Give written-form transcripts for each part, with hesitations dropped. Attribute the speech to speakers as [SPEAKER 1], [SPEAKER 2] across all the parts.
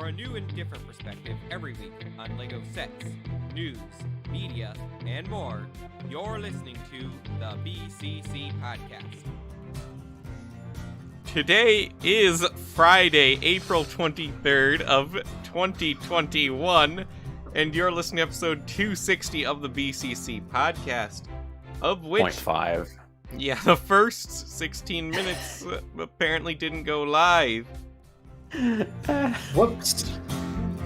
[SPEAKER 1] for a new and different perspective every week on LEGO sets, news, media, and more. You're listening to the BCC Podcast. Today is Friday, April 23rd of 2021, and you're listening to episode 260 of the BCC Podcast, of which...
[SPEAKER 2] 0.5.
[SPEAKER 1] Yeah, the first 16 minutes apparently didn't go live.
[SPEAKER 2] Whoops.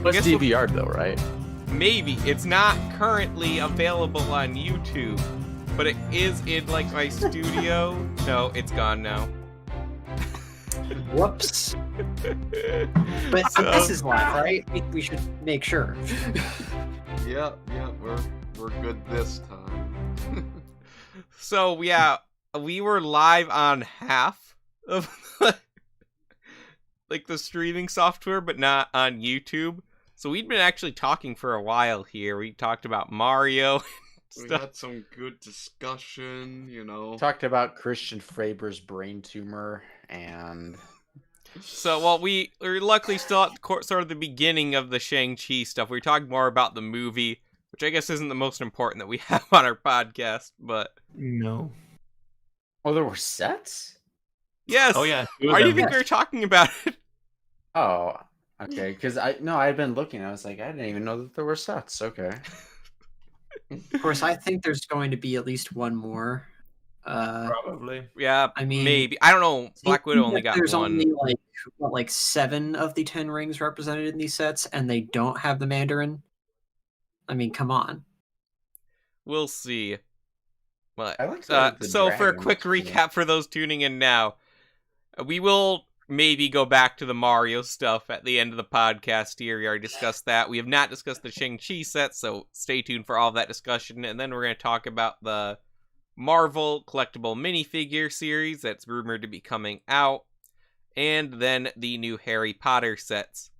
[SPEAKER 2] It's DVR'd though, right?
[SPEAKER 1] Maybe. It's not currently available on YouTube, but it is in, like, my studio. No, it's gone now.
[SPEAKER 3] Whoops. But this is live, right? We should make sure.
[SPEAKER 4] Yeah, we're good this time.
[SPEAKER 1] So, yeah, we were live on half of like the streaming software, but not on YouTube. So we'd been actually talking for a while here. We talked about Mario.
[SPEAKER 4] We had some good discussion, you know.
[SPEAKER 2] Talked about Christian Faber's brain tumor and...
[SPEAKER 1] So, well, we're luckily still at sort of the beginning of the Shang Chi stuff. We were talking more about the movie, which I guess isn't the most important that we have on our podcast, but...
[SPEAKER 5] No.
[SPEAKER 2] Oh, there were sets?
[SPEAKER 1] Yes!
[SPEAKER 5] Oh, yeah.
[SPEAKER 1] Why do you think we were talking about it?
[SPEAKER 2] Oh, okay. Because I had been looking. I was like, I didn't even know that there were sets. Okay.
[SPEAKER 3] Of course, I think there's going to be at least one more.
[SPEAKER 5] Probably.
[SPEAKER 1] Yeah,
[SPEAKER 3] I mean,
[SPEAKER 1] maybe. I don't know. Black Widow only got
[SPEAKER 3] there's
[SPEAKER 1] one.
[SPEAKER 3] only like 7 of the 10 rings represented in these sets, and they don't have the Mandarin. I mean, come on.
[SPEAKER 1] We'll see. But,
[SPEAKER 2] I like
[SPEAKER 1] so for a quick recap for those tuning in now, we will maybe go back to the Mario stuff at the end of the podcast here. We already discussed that. We have not discussed the Shang Chi set, so stay tuned for all of that discussion. And then we're going to talk about the Marvel collectible minifigure series that's rumored to be coming out, and then the new Harry Potter sets.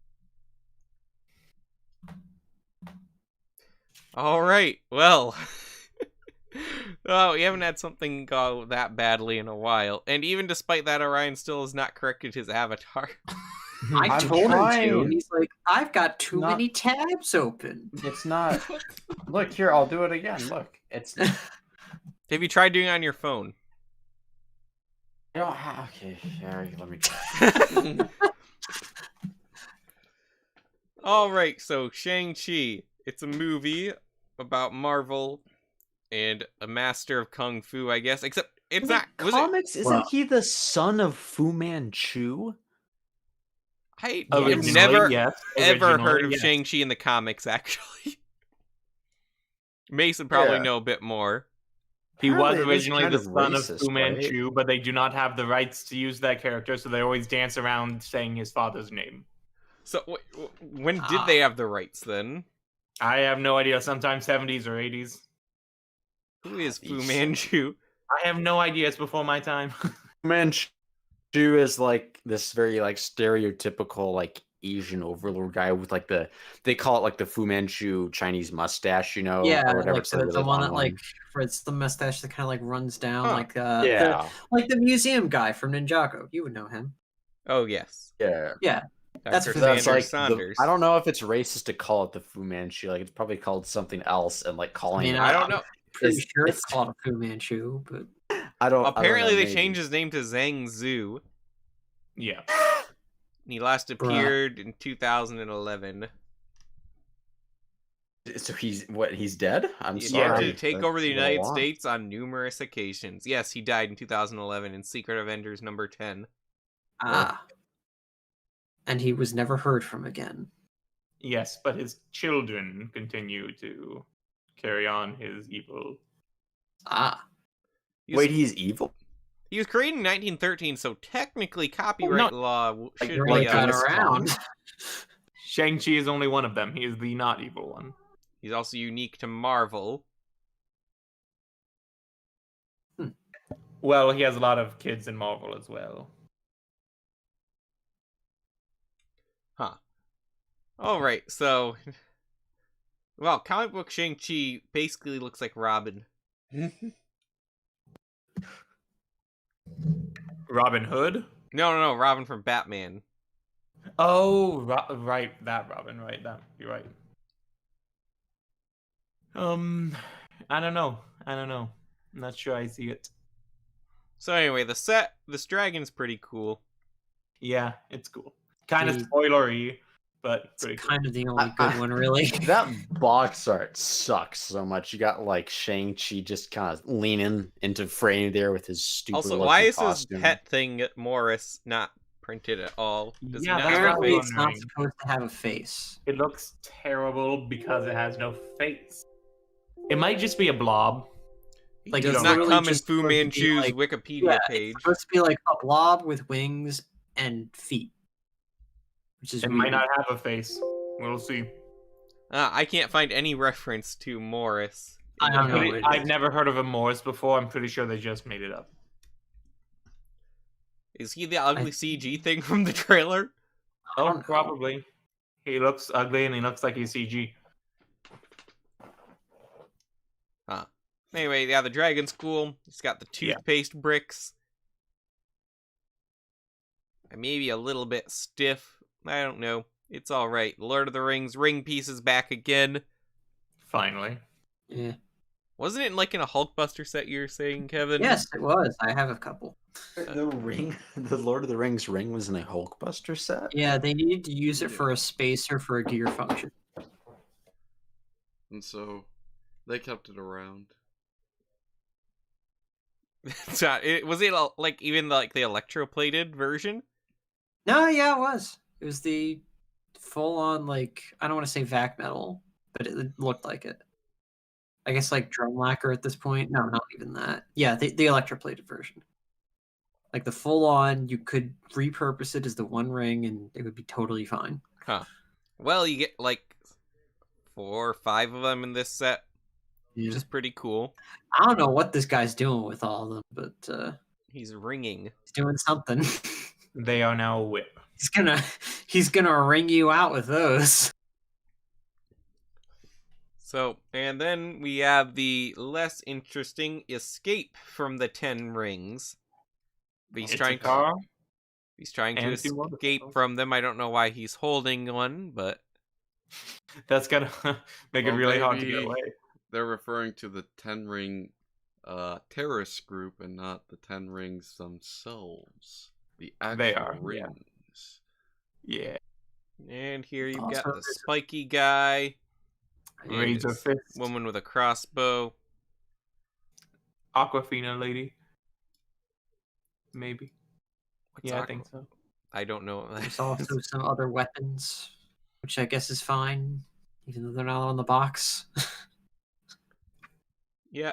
[SPEAKER 1] All right, well... Oh, we haven't had something go that badly in a while. And even despite that, Orion still has not corrected his avatar.
[SPEAKER 3] I told him to, and he's like, I've got too many tabs open.
[SPEAKER 2] It's not... Look, here, I'll do it again. Look, it's...
[SPEAKER 1] Have you tried doing it on your phone?
[SPEAKER 2] Okay, yeah, let me try.
[SPEAKER 1] Alright, so Shang-Chi. It's a movie about Marvel... and a master of kung fu, I guess. Except it's not
[SPEAKER 2] comics. Isn't he the son of Fu Manchu?
[SPEAKER 1] I have never ever heard of
[SPEAKER 5] yes.
[SPEAKER 1] Shang-Chi in the comics. Actually, Mason probably know a bit more.
[SPEAKER 5] He
[SPEAKER 2] Apparently
[SPEAKER 5] was originally the son of
[SPEAKER 2] racist,
[SPEAKER 5] Fu Manchu,
[SPEAKER 2] right?
[SPEAKER 5] but they do not have the rights to use that character, so they always dance around saying his father's name.
[SPEAKER 1] So when did they have the rights then?
[SPEAKER 5] I have no idea. Sometime 70s or 80s.
[SPEAKER 1] Who is Fu Manchu?
[SPEAKER 5] I have no idea. It's before my time.
[SPEAKER 2] Fu Manchu is like this very like stereotypical like Asian overlord guy with like they call it like the Fu Manchu Chinese mustache, you know?
[SPEAKER 3] Yeah,
[SPEAKER 2] or whatever.
[SPEAKER 3] like the one that like for it's the mustache that kind of like runs down, like
[SPEAKER 2] like
[SPEAKER 3] the museum guy from Ninjago. You would know him.
[SPEAKER 1] Oh yes,
[SPEAKER 3] yeah.
[SPEAKER 1] Dr.
[SPEAKER 3] That's
[SPEAKER 2] like
[SPEAKER 1] Saunders.
[SPEAKER 2] I don't know if it's racist to call it the Fu Manchu. Like it's probably called something else, and like calling.
[SPEAKER 1] I don't know.
[SPEAKER 3] Pretty sure it's called Fu Manchu, but
[SPEAKER 2] I don't.
[SPEAKER 1] Apparently,
[SPEAKER 2] I don't know,
[SPEAKER 1] they changed his name to Zhang Zhu.
[SPEAKER 5] Yeah.
[SPEAKER 1] He last appeared in 2011.
[SPEAKER 2] So he's dead? I'm
[SPEAKER 1] He
[SPEAKER 2] sorry.
[SPEAKER 1] had to take over the United
[SPEAKER 2] States.
[SPEAKER 1] States on numerous occasions. Yes, he died in 2011 in Secret Avengers number 10.
[SPEAKER 3] And he was never heard from again.
[SPEAKER 5] Yes, but his children continue to carry on his evil.
[SPEAKER 2] Wait, he's evil?
[SPEAKER 1] He was created in 1913, so technically copyright law should be
[SPEAKER 3] around.
[SPEAKER 5] Shang-Chi is only one of them. He is the not evil one.
[SPEAKER 1] He's also unique to Marvel.
[SPEAKER 5] Well, he has a lot of kids in Marvel as well.
[SPEAKER 1] Huh. Alright, so... Well, comic book Shang-Chi basically looks like Robin.
[SPEAKER 5] Robin Hood?
[SPEAKER 1] No, Robin from Batman.
[SPEAKER 5] Oh, right, that Robin, right, that you're right. I don't know. I'm not sure I see it.
[SPEAKER 1] So anyway, this dragon's pretty cool.
[SPEAKER 5] Yeah, it's cool. Kind of
[SPEAKER 3] The-
[SPEAKER 5] spoilery, but
[SPEAKER 3] It's
[SPEAKER 5] pretty cool.
[SPEAKER 3] kind of the only good one, really.
[SPEAKER 2] That box art sucks so much. You got like Shang Chi just kind of leaning into frame there with his stupid
[SPEAKER 1] Also,
[SPEAKER 2] looking
[SPEAKER 1] why is
[SPEAKER 2] costume.
[SPEAKER 1] his pet thing Morris not printed at all? Does
[SPEAKER 5] Yeah,
[SPEAKER 1] he not
[SPEAKER 5] that's
[SPEAKER 1] have a
[SPEAKER 5] what I'm
[SPEAKER 3] Apparently,
[SPEAKER 1] face?
[SPEAKER 3] it's not
[SPEAKER 5] wondering.
[SPEAKER 3] supposed to have a face.
[SPEAKER 5] It looks terrible because it has no face. It might just be a blob.
[SPEAKER 1] He
[SPEAKER 3] Like,
[SPEAKER 1] does
[SPEAKER 3] it's
[SPEAKER 1] not
[SPEAKER 3] literally
[SPEAKER 1] come in
[SPEAKER 3] just
[SPEAKER 1] Fu
[SPEAKER 3] supposed to be,
[SPEAKER 1] Manchu's
[SPEAKER 3] like-
[SPEAKER 1] Wikipedia
[SPEAKER 3] Yeah,
[SPEAKER 1] page.
[SPEAKER 3] it's supposed to be like a blob with wings and feet, which is
[SPEAKER 5] It
[SPEAKER 3] weird.
[SPEAKER 5] might not have a face. We'll see.
[SPEAKER 1] I can't find any reference to Morris.
[SPEAKER 3] I don't know.
[SPEAKER 5] Pretty- I've never heard of a Morris before. I'm pretty sure they just made it up.
[SPEAKER 1] Is he the ugly CG thing from the trailer?
[SPEAKER 3] I don't
[SPEAKER 5] Oh,
[SPEAKER 3] know.
[SPEAKER 5] probably. He looks ugly and he looks like he's CG.
[SPEAKER 1] Anyway, yeah, the dragon's cool. He's got the
[SPEAKER 5] Yeah.
[SPEAKER 1] toothpaste bricks. Maybe a little bit stiff. I don't know. It's alright. Lord of the Rings ring piece is back again.
[SPEAKER 5] Finally.
[SPEAKER 3] Yeah.
[SPEAKER 1] Wasn't it like in a Hulkbuster set you were saying, Kevin?
[SPEAKER 3] Yes, it was. I have a couple.
[SPEAKER 2] The ring, the Lord of the Rings ring was in a Hulkbuster set.
[SPEAKER 3] Yeah, they needed to use it for a spacer for a gear function.
[SPEAKER 4] And so they kept it around.
[SPEAKER 1] It's not, was it like even like the electroplated version?
[SPEAKER 3] No, yeah, it was. It was the full-on, like, I don't want to say vac metal, but it looked like it. I guess like drum lacquer at this point. No, not even that. Yeah, the electroplated version. Like the full-on, you could repurpose it as the One Ring, and it would be totally fine.
[SPEAKER 1] Well, you get like 4 or 5 of them in this set,
[SPEAKER 3] Yeah.
[SPEAKER 1] which is pretty cool.
[SPEAKER 3] I don't know what this guy's doing with all of them, but
[SPEAKER 1] He's ringing.
[SPEAKER 3] he's doing something.
[SPEAKER 5] They are now a whip.
[SPEAKER 3] he's gonna ring you out with those.
[SPEAKER 1] So, and then we have the less interesting escape from the 10 rings. But
[SPEAKER 5] It's a car.
[SPEAKER 1] he's trying to
[SPEAKER 5] and 2
[SPEAKER 1] escape
[SPEAKER 5] motorcycles.
[SPEAKER 1] from them. I don't know why he's holding one, but
[SPEAKER 5] That's gonna make it
[SPEAKER 4] Well,
[SPEAKER 5] really hard to get
[SPEAKER 4] maybe-
[SPEAKER 5] away.
[SPEAKER 4] They're referring to the Ten Ring terrorist group and not the Ten Rings themselves. The actual
[SPEAKER 5] They are, yeah.
[SPEAKER 4] rings.
[SPEAKER 5] Yeah.
[SPEAKER 1] and here you've
[SPEAKER 3] Also,
[SPEAKER 1] got the
[SPEAKER 3] there's-
[SPEAKER 1] spiky guy, and
[SPEAKER 5] Razor
[SPEAKER 1] his
[SPEAKER 5] fist.
[SPEAKER 1] woman with a crossbow.
[SPEAKER 5] Aquafina lady. Maybe.
[SPEAKER 1] What's
[SPEAKER 5] Yeah, I
[SPEAKER 1] Aqua-
[SPEAKER 5] think so.
[SPEAKER 1] I don't know what that
[SPEAKER 3] There's
[SPEAKER 1] is.
[SPEAKER 3] also some other weapons, which I guess is fine, even though they're not on the box.
[SPEAKER 1] Yeah,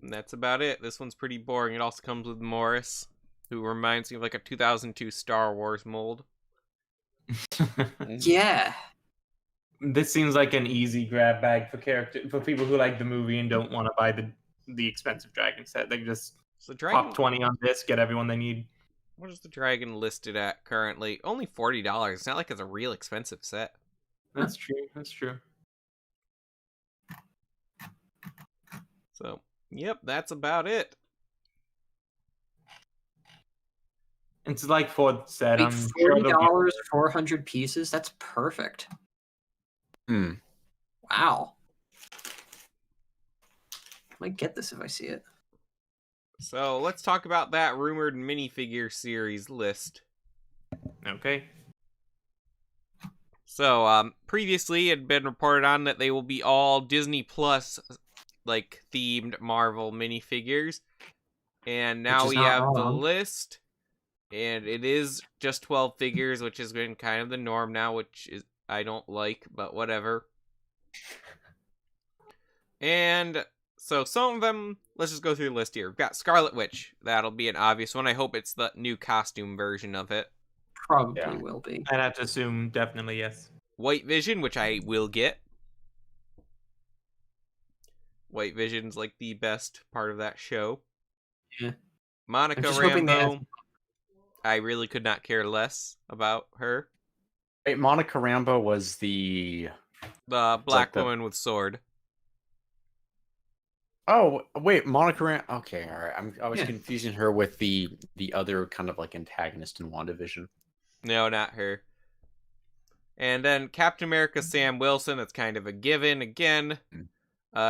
[SPEAKER 1] that's about it. This one's pretty boring. It also comes with Morris, who reminds me of like a 2002 Star Wars mold.
[SPEAKER 3] Yeah.
[SPEAKER 5] This seems like an easy grab bag for people who like the movie and don't want to buy the expensive dragon set. They can just
[SPEAKER 1] So the dragon,
[SPEAKER 5] pop 20 on this, get everyone they need.
[SPEAKER 1] what is the dragon listed at currently? Only $40. It's not like it's a real expensive set.
[SPEAKER 5] That's true. That's true.
[SPEAKER 1] So, yep, that's about it.
[SPEAKER 5] It's like Ford said.
[SPEAKER 3] Wait,
[SPEAKER 5] I'm sure they'll
[SPEAKER 3] $40,
[SPEAKER 5] be-
[SPEAKER 3] 400 pieces? That's perfect.
[SPEAKER 2] Hmm.
[SPEAKER 3] Wow. Might get this if I see it.
[SPEAKER 1] So, let's talk about that rumored minifigure series list.
[SPEAKER 5] Okay.
[SPEAKER 1] So, previously it had been reported on that they will be all Disney Plus, like, themed Marvel minifigures. And now
[SPEAKER 3] is
[SPEAKER 1] we
[SPEAKER 3] not
[SPEAKER 1] have the
[SPEAKER 3] wrong.
[SPEAKER 1] list, and it is just 12 figures, which has been kind of the norm now, which is I don't like, but whatever. And so some of them, let's just go through the list here. We've got Scarlet Witch. That'll be an obvious one. I hope it's the new costume version of it.
[SPEAKER 3] Probably
[SPEAKER 5] Yeah.
[SPEAKER 3] will be.
[SPEAKER 5] I'd have to assume definitely yes.
[SPEAKER 1] White Vision, which I will get. White Vision's like the best part of that show.
[SPEAKER 3] Yeah.
[SPEAKER 1] Monica
[SPEAKER 3] I'm just hoping they
[SPEAKER 1] Rambeau.
[SPEAKER 3] have-
[SPEAKER 1] I really could not care less about her.
[SPEAKER 2] Wait, Monica Rambeau was the.
[SPEAKER 1] The black
[SPEAKER 2] the-
[SPEAKER 1] woman with sword.
[SPEAKER 2] Oh wait, Monica Rambeau. Okay, all right. I was
[SPEAKER 3] Yeah.
[SPEAKER 2] confusing her with the other kind of like antagonist in WandaVision.
[SPEAKER 1] No, not her. And then Captain America Sam Wilson, that's kind of a given again.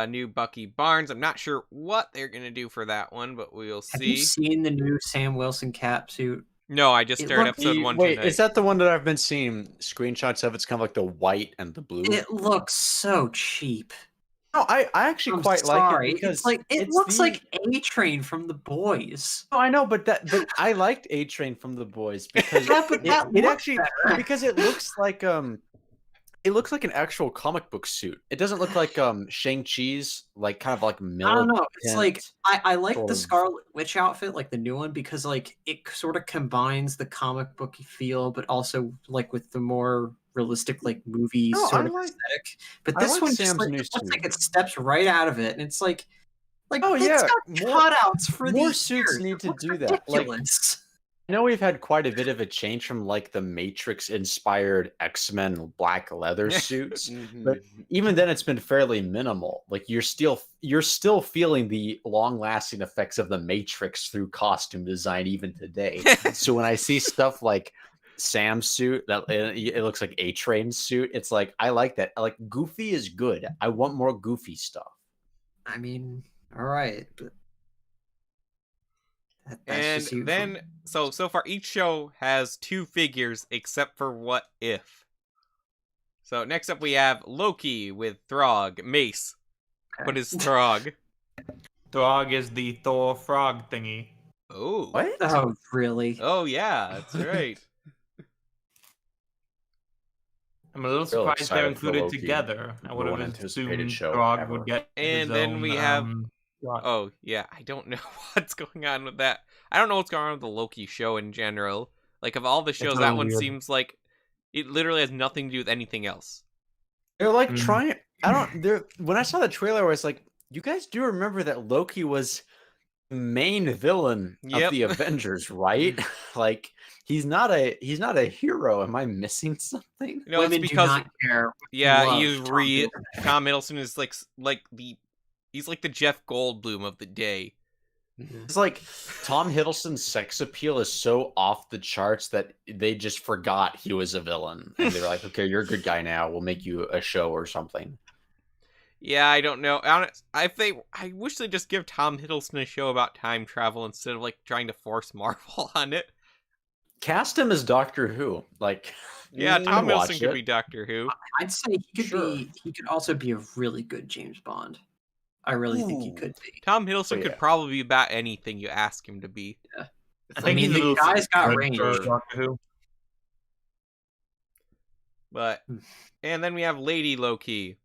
[SPEAKER 1] New Bucky Barnes. I'm not sure what they're going to do for that one, but we'll
[SPEAKER 3] Have you
[SPEAKER 1] see.
[SPEAKER 3] seen the new Sam Wilson cap suit?
[SPEAKER 1] No, I just
[SPEAKER 3] It
[SPEAKER 1] started
[SPEAKER 3] looks-
[SPEAKER 1] episode 1
[SPEAKER 2] Wait,
[SPEAKER 1] tonight.
[SPEAKER 2] is that the one that I've been seeing screenshots of? It's kind of like the white and the blue.
[SPEAKER 3] It looks so cheap.
[SPEAKER 2] No, I actually
[SPEAKER 3] I'm
[SPEAKER 2] quite
[SPEAKER 3] sorry.
[SPEAKER 2] like it because
[SPEAKER 3] it's like it
[SPEAKER 2] it's
[SPEAKER 3] looks
[SPEAKER 2] the-
[SPEAKER 3] like A-Train from The Boys.
[SPEAKER 2] No, I know, but I liked A-Train from The Boys because
[SPEAKER 3] Yeah, but that
[SPEAKER 2] it
[SPEAKER 3] looked
[SPEAKER 2] actually
[SPEAKER 3] better.
[SPEAKER 2] because it looks like an actual comic book suit. It doesn't look like Shang Chi's like kind of like
[SPEAKER 3] I
[SPEAKER 2] militant.
[SPEAKER 3] don't know. It's like I like
[SPEAKER 2] sort
[SPEAKER 3] the
[SPEAKER 2] of-
[SPEAKER 3] Scarlet Witch outfit, like the new one, because like it sort of combines the comic booky feel, but also like with the more realistic like movie
[SPEAKER 2] No,
[SPEAKER 3] sort
[SPEAKER 2] I
[SPEAKER 3] of
[SPEAKER 2] like-
[SPEAKER 3] aesthetic. But
[SPEAKER 2] I
[SPEAKER 3] this
[SPEAKER 2] like
[SPEAKER 3] one
[SPEAKER 2] Sam's
[SPEAKER 3] just like,
[SPEAKER 2] new
[SPEAKER 3] it looks like
[SPEAKER 2] suit.
[SPEAKER 3] it steps right out of it, and it's like
[SPEAKER 2] Oh,
[SPEAKER 3] it's
[SPEAKER 2] yeah,
[SPEAKER 3] got
[SPEAKER 2] more-
[SPEAKER 3] cutouts for
[SPEAKER 2] more
[SPEAKER 3] these
[SPEAKER 2] suits
[SPEAKER 3] ears.
[SPEAKER 2] need
[SPEAKER 3] It
[SPEAKER 2] to
[SPEAKER 3] looks
[SPEAKER 2] do that. Like,
[SPEAKER 3] ridiculous.
[SPEAKER 2] I know we've had quite a bit of a change from like the Matrix inspired X-Men black leather suits. But even then it's been fairly minimal. Like you're still feeling the long-lasting effects of the Matrix through costume design even today. So when I see stuff like Sam's suit that it looks like A-Train's suit, it's like I like that. Like Goofy is good. I want more Goofy stuff.
[SPEAKER 3] I mean, all right, but that's
[SPEAKER 1] And
[SPEAKER 3] just you
[SPEAKER 1] then, so far each show has 2 figures except for What If. So next up we have Loki with Throg Mace. What is Throg?
[SPEAKER 5] Throg is the Thor frog thingy.
[SPEAKER 1] Oh.
[SPEAKER 2] What?
[SPEAKER 3] Oh, really?
[SPEAKER 1] Oh yeah, that's right.
[SPEAKER 5] I'm a little
[SPEAKER 2] Real
[SPEAKER 5] surprised they're
[SPEAKER 2] excited for
[SPEAKER 5] included
[SPEAKER 2] Loki.
[SPEAKER 5] together. I would
[SPEAKER 2] One
[SPEAKER 5] have
[SPEAKER 2] anticipated
[SPEAKER 5] assumed
[SPEAKER 2] show
[SPEAKER 5] Throg
[SPEAKER 2] ever.
[SPEAKER 5] would get
[SPEAKER 1] And
[SPEAKER 5] his
[SPEAKER 1] then
[SPEAKER 5] own,
[SPEAKER 1] we have-
[SPEAKER 5] yacht.
[SPEAKER 1] Oh yeah, I don't know what's going on with that. I don't know what's going on with the Loki show in general. Like of all the shows, that
[SPEAKER 5] really
[SPEAKER 1] one
[SPEAKER 5] weird.
[SPEAKER 1] seems like it literally has nothing to do with anything else.
[SPEAKER 2] They're like
[SPEAKER 5] Mm.
[SPEAKER 2] trying. When I saw the trailer, I was like, "You guys do remember that Loki was the main villain
[SPEAKER 1] Yep.
[SPEAKER 2] of the Avengers, right? Like he's not a hero. Am I missing something?"
[SPEAKER 1] You know,
[SPEAKER 3] Women
[SPEAKER 1] it's
[SPEAKER 3] do
[SPEAKER 1] because
[SPEAKER 3] not care.
[SPEAKER 1] yeah,
[SPEAKER 3] love
[SPEAKER 1] he's
[SPEAKER 3] Tom Hiddleston.
[SPEAKER 1] Tom Hiddleston is he's like the Jeff Goldblum of the day.
[SPEAKER 2] It's like Tom Hiddleston's sex appeal is so off the charts that they just forgot he was a villain, and they were like, "Okay, you're a good guy now. We'll make you a show or something."
[SPEAKER 1] Yeah, I don't know. I wish they'd just give Tom Hiddleston a show about time travel instead of like trying to force Marvel on it.
[SPEAKER 2] Cast him as Doctor Who. Like,
[SPEAKER 1] Yeah,
[SPEAKER 2] I'd
[SPEAKER 1] Tom
[SPEAKER 2] watch
[SPEAKER 1] Hiddleston could
[SPEAKER 2] it.
[SPEAKER 1] be Doctor Who.
[SPEAKER 3] I'd say he could
[SPEAKER 2] Sure.
[SPEAKER 3] he could also be a really good James Bond. I really think he
[SPEAKER 2] Ooh.
[SPEAKER 3] could be.
[SPEAKER 1] Tom Hiddleston
[SPEAKER 2] Oh,
[SPEAKER 1] could
[SPEAKER 2] yeah.
[SPEAKER 1] probably be about anything you ask him to be.
[SPEAKER 5] I
[SPEAKER 3] mean,
[SPEAKER 5] he's a
[SPEAKER 3] the
[SPEAKER 5] little
[SPEAKER 3] guy's got
[SPEAKER 5] good
[SPEAKER 3] range.
[SPEAKER 5] for Doctor Who.
[SPEAKER 1] But and then we have Lady Loki.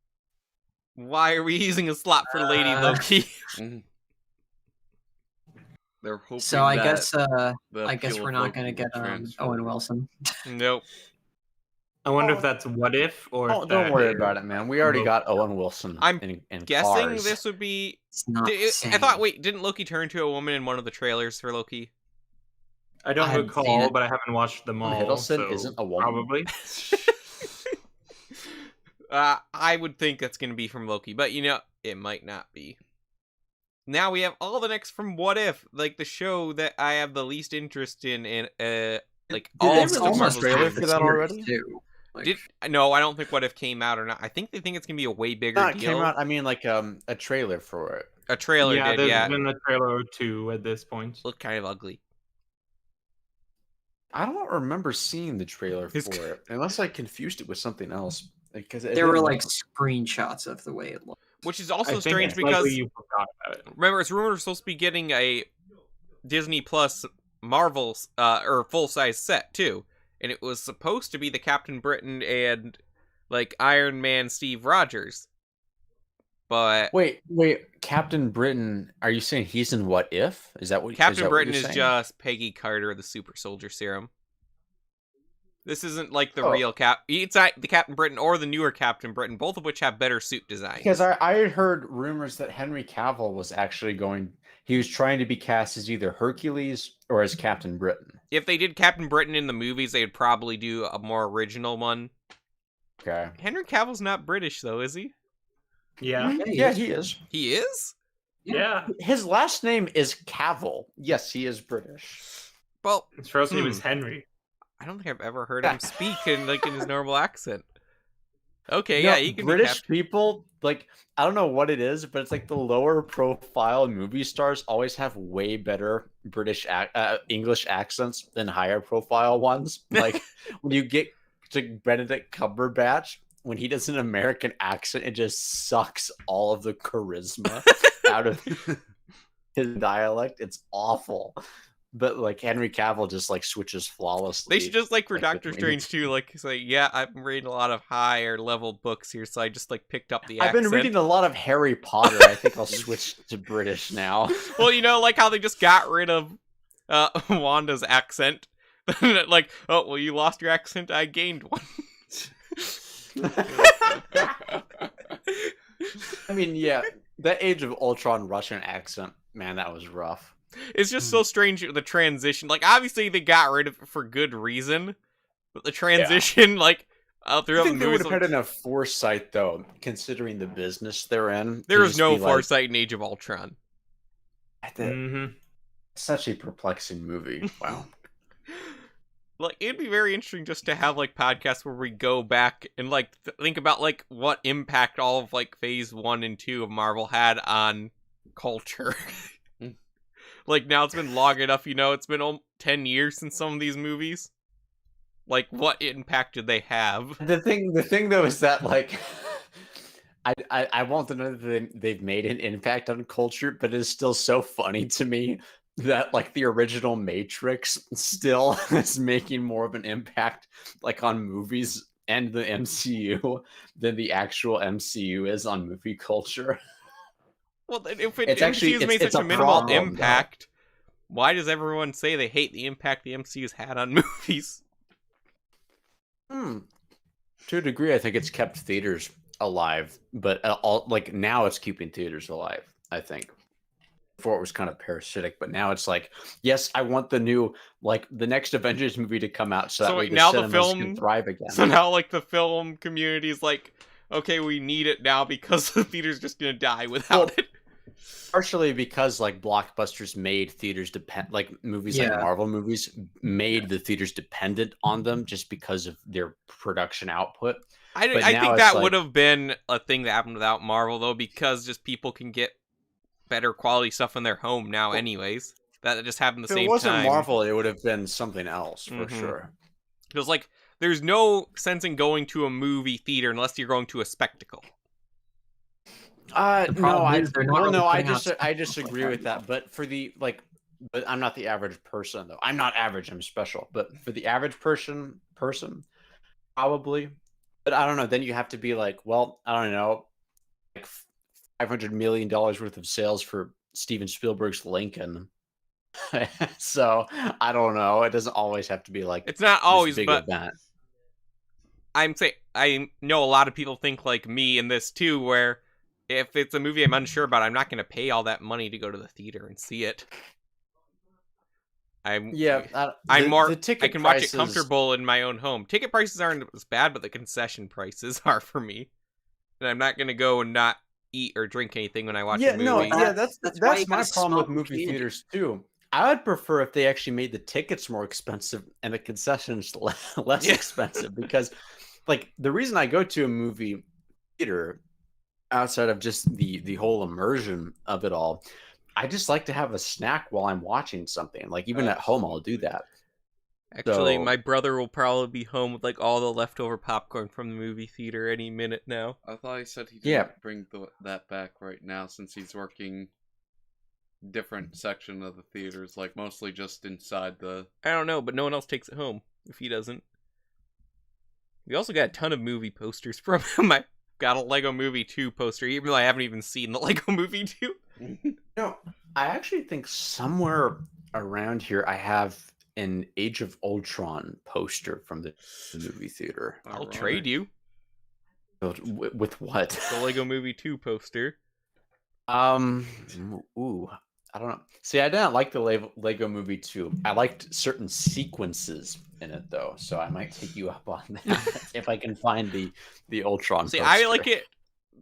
[SPEAKER 1] Why are we using a slot for Lady Loki?
[SPEAKER 4] They're hoping
[SPEAKER 3] So I
[SPEAKER 4] that
[SPEAKER 3] guess
[SPEAKER 4] the
[SPEAKER 3] I guess
[SPEAKER 4] appeal
[SPEAKER 3] we're
[SPEAKER 4] of
[SPEAKER 3] not
[SPEAKER 4] Loki
[SPEAKER 3] gonna
[SPEAKER 4] will
[SPEAKER 3] get
[SPEAKER 4] transfer.
[SPEAKER 3] Owen Wilson.
[SPEAKER 1] Nope.
[SPEAKER 5] I wonder
[SPEAKER 2] Oh.
[SPEAKER 5] if that's what if or
[SPEAKER 2] Oh,
[SPEAKER 5] if
[SPEAKER 2] don't
[SPEAKER 5] that
[SPEAKER 2] worry
[SPEAKER 5] is-
[SPEAKER 2] about it, man. We already got Owen Wilson.
[SPEAKER 1] I'm
[SPEAKER 2] in
[SPEAKER 1] Guessing
[SPEAKER 2] Cars.
[SPEAKER 1] this would be.
[SPEAKER 3] It's not. the
[SPEAKER 1] I
[SPEAKER 3] same.
[SPEAKER 1] thought. Wait, didn't Loki turn to a woman in one of the trailers for Loki?
[SPEAKER 5] I don't
[SPEAKER 3] I haven't seen
[SPEAKER 5] recall,
[SPEAKER 3] it.
[SPEAKER 5] but I haven't watched them
[SPEAKER 2] Tom
[SPEAKER 5] all.
[SPEAKER 2] Hiddleston
[SPEAKER 5] so
[SPEAKER 2] isn't a woman?
[SPEAKER 5] Probably.
[SPEAKER 1] I would think that's going to be from Loki, but you know, it might not be. Now we have all the next from What If, like the show that I have the least interest in like
[SPEAKER 2] Did
[SPEAKER 1] all
[SPEAKER 2] they
[SPEAKER 1] of
[SPEAKER 2] release
[SPEAKER 1] the
[SPEAKER 2] a
[SPEAKER 1] Marvel
[SPEAKER 2] trailer
[SPEAKER 1] series.
[SPEAKER 2] for that already?
[SPEAKER 3] Too. Like,
[SPEAKER 1] No, I don't think What If came out or not. I think they think it's going to be a way bigger
[SPEAKER 2] Not
[SPEAKER 1] deal.
[SPEAKER 2] came out. I mean, like a trailer for it.
[SPEAKER 1] A trailer
[SPEAKER 5] yeah,
[SPEAKER 1] did,
[SPEAKER 5] there's
[SPEAKER 1] yeah.
[SPEAKER 5] been a trailer or two at this point.
[SPEAKER 1] Looked kind of ugly.
[SPEAKER 2] I don't remember seeing the trailer
[SPEAKER 1] It's-
[SPEAKER 2] for it, unless I confused it with something else. Because
[SPEAKER 3] there were like screenshots of the way it looked.
[SPEAKER 1] Which is
[SPEAKER 5] I
[SPEAKER 1] also
[SPEAKER 5] think
[SPEAKER 1] strange
[SPEAKER 5] it's likely
[SPEAKER 1] because
[SPEAKER 5] you forgot about it.
[SPEAKER 1] remember, it's rumored we're supposed to be getting a Disney Plus Marvel or full size set too, and it was supposed to be the Captain Britain and like Iron Man Steve Rogers, but
[SPEAKER 2] Wait, Captain Britain. Are you saying he's in What If? Is that what
[SPEAKER 1] Captain
[SPEAKER 2] that what
[SPEAKER 1] Britain
[SPEAKER 2] you're
[SPEAKER 1] is
[SPEAKER 2] saying?
[SPEAKER 1] just Peggy Carter, the Super Soldier Serum. This isn't like the
[SPEAKER 2] Oh.
[SPEAKER 1] real Cap. It's not the Captain Britain or the newer Captain Britain, both of which have better suit designs.
[SPEAKER 2] Because I had heard rumors that Henry Cavill was actually going. He was trying to be cast as either Hercules or as Captain Britain.
[SPEAKER 1] If they did Captain Britain in the movies, they'd probably do a more original one.
[SPEAKER 2] Okay.
[SPEAKER 1] Henry Cavill's not British, though, is he?
[SPEAKER 5] Yeah.
[SPEAKER 2] Yeah, he is.
[SPEAKER 1] He is?
[SPEAKER 5] Yeah.
[SPEAKER 2] His last name is Cavill. Yes, he is British.
[SPEAKER 1] Well,
[SPEAKER 5] His first name is Henry.
[SPEAKER 1] I don't think I've ever heard him speak in his normal accent. Okay,
[SPEAKER 2] No,
[SPEAKER 1] yeah, he can
[SPEAKER 2] British
[SPEAKER 1] be
[SPEAKER 2] people, like, I don't know what it is, but it's like the lower profile movie stars always have way better English accents than higher profile ones. Like, when you get to Benedict Cumberbatch, when he does an American accent, it just sucks all of the charisma out of his dialect. It's awful. But like Henry Cavill just like switches flawlessly.
[SPEAKER 1] They should just like for Doctor
[SPEAKER 2] between-
[SPEAKER 1] Strange too, like say, yeah, I've been reading a lot of higher level books here, so I just like picked up the
[SPEAKER 2] I've
[SPEAKER 1] accent.
[SPEAKER 2] been reading a lot of Harry Potter. I think I'll switch to British now.
[SPEAKER 1] Well, you know, like how they just got rid of Wanda's accent. Like, oh well, you lost your accent, I gained one.
[SPEAKER 2] I mean, yeah, that Age of Ultron Russian accent, man, that was rough.
[SPEAKER 1] It's just so strange, the transition. Like, obviously they got rid of it for good reason, but the transition, like,
[SPEAKER 2] I
[SPEAKER 1] throughout the
[SPEAKER 2] think they would
[SPEAKER 1] movies,
[SPEAKER 2] have had enough foresight, though, considering the business they're in.
[SPEAKER 1] there
[SPEAKER 2] to
[SPEAKER 1] was
[SPEAKER 2] just
[SPEAKER 1] no
[SPEAKER 2] be like,
[SPEAKER 1] foresight in Age of Ultron.
[SPEAKER 2] Such a perplexing movie. Wow.
[SPEAKER 1] Like, it'd be very interesting just to have, like, podcasts where we go back and, like, think about, like, what impact all of, like, Phase 1 and 2 of Marvel had on culture. Like, now it's been long enough, you know, it's been 10 years since some of these movies. Like, what impact did they have?
[SPEAKER 2] The thing, though, is that, like, I want to know that they've made an impact on culture, but it's still so funny to me that, like, the original Matrix still is making more of an impact, like, on movies and the MCU than the actual MCU is on movie culture.
[SPEAKER 1] Well, if it
[SPEAKER 2] It's actually-
[SPEAKER 1] MCU's made
[SPEAKER 2] it's
[SPEAKER 1] such
[SPEAKER 2] a
[SPEAKER 1] a minimal
[SPEAKER 2] problem,
[SPEAKER 1] impact, why does everyone say they hate the impact the MCU's had on movies?
[SPEAKER 2] To a degree, I think it's kept theaters alive, but like now it's keeping theaters alive. I think before it was kind of parasitic, but now it's like, yes, I want the next Avengers movie to come out, so that
[SPEAKER 1] So
[SPEAKER 2] way
[SPEAKER 1] now the
[SPEAKER 2] cinemas
[SPEAKER 1] film-
[SPEAKER 2] can thrive again.
[SPEAKER 1] So now, like, the film community is like, okay, we need it now because the theater's just gonna die without it.
[SPEAKER 2] Partially because like blockbusters made theaters like movies like
[SPEAKER 3] Yeah.
[SPEAKER 2] Marvel movies made the theaters dependent on them just because of their production output.
[SPEAKER 1] I
[SPEAKER 2] But now
[SPEAKER 1] think
[SPEAKER 2] it's
[SPEAKER 1] that
[SPEAKER 2] like-
[SPEAKER 1] would have been a thing that happened without Marvel, though, because just people can get better quality stuff in their home now anyways. That just happened the
[SPEAKER 2] If
[SPEAKER 1] same
[SPEAKER 2] it wasn't
[SPEAKER 1] time.
[SPEAKER 2] Marvel, it would have been something else for
[SPEAKER 1] Mhm.
[SPEAKER 2] sure.
[SPEAKER 1] It was like, there's no sense in going to a movie theater unless you're going to a spectacle.
[SPEAKER 3] The problem is they're not really
[SPEAKER 2] I
[SPEAKER 3] putting out
[SPEAKER 2] I
[SPEAKER 3] spectacles
[SPEAKER 2] disagree
[SPEAKER 3] like
[SPEAKER 2] with that. But for the but I'm not the average person though. I'm not average. I'm special. But for the average person, probably. But I don't know. Then you have to be like, well, I don't know, like $500 million worth of sales for Steven Spielberg's Lincoln. So I don't know. It doesn't always have to be like
[SPEAKER 1] It's not
[SPEAKER 2] this
[SPEAKER 1] always,
[SPEAKER 2] big
[SPEAKER 1] but
[SPEAKER 2] event.
[SPEAKER 1] I know a lot of people think like me in this too, where if it's a movie I'm unsure about, I'm not going to pay all that money to go to the theater and see it. I'm more.
[SPEAKER 2] The ticket
[SPEAKER 1] I can watch it
[SPEAKER 2] prices-
[SPEAKER 1] comfortable in my own home. Ticket prices aren't as bad, but the concession prices are for me. And I'm not going to go and not eat or drink anything when I watch a movie.
[SPEAKER 3] That's why you
[SPEAKER 2] that's my
[SPEAKER 3] gotta
[SPEAKER 2] problem
[SPEAKER 3] small
[SPEAKER 2] with movie
[SPEAKER 3] community.
[SPEAKER 2] theaters too. I would prefer if they actually made the tickets more expensive and the concessions less
[SPEAKER 1] Yeah.
[SPEAKER 2] expensive, because like the reason I go to a movie theater outside of just the whole immersion of it all, I just like to have a snack while I'm watching something. Like even at home I'll do that.
[SPEAKER 1] Actually,
[SPEAKER 2] So-
[SPEAKER 1] my brother will probably be home with like all the leftover popcorn from the movie theater any minute now.
[SPEAKER 4] I thought he said he didn't
[SPEAKER 2] Yeah.
[SPEAKER 4] bring that back right now since he's working different section of the theaters, like mostly just inside the.
[SPEAKER 1] I don't know, but no one else takes it home if he doesn't. We also got a ton of movie posters from him. I got a Lego Movie 2 poster, even though I haven't even seen the Lego Movie 2.
[SPEAKER 2] No, I actually think somewhere around here I have an Age of Ultron poster from the movie theater.
[SPEAKER 1] I'll trade you
[SPEAKER 2] With what?
[SPEAKER 1] the Lego Movie 2 poster.
[SPEAKER 2] Ooh, I don't know. See, I didn't like the Lego Movie 2. I liked certain sequences in it though, so I might take you up on that if I can find the Ultron.
[SPEAKER 1] See,
[SPEAKER 2] poster.
[SPEAKER 1] I like it.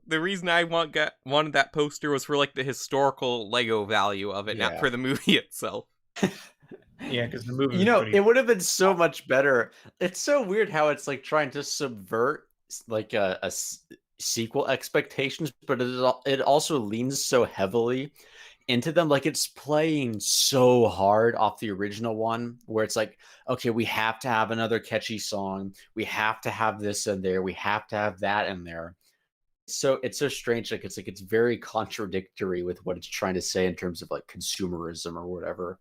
[SPEAKER 1] The reason I wanted that poster was for like the historical Lego value of it, not
[SPEAKER 2] Yeah.
[SPEAKER 1] for the movie itself.
[SPEAKER 5] Yeah, because the movie.
[SPEAKER 2] You know,
[SPEAKER 5] pretty...
[SPEAKER 2] it would have been so much better. It's so weird how it's like trying to subvert like sequel expectations, but it also leans so heavily into them. Like it's playing so hard off the original one, where it's like, okay, we have to have another catchy song, we have to have this in there, we have to have that in there. So it's so strange. Like it's very contradictory with what it's trying to say in terms of like consumerism or whatever.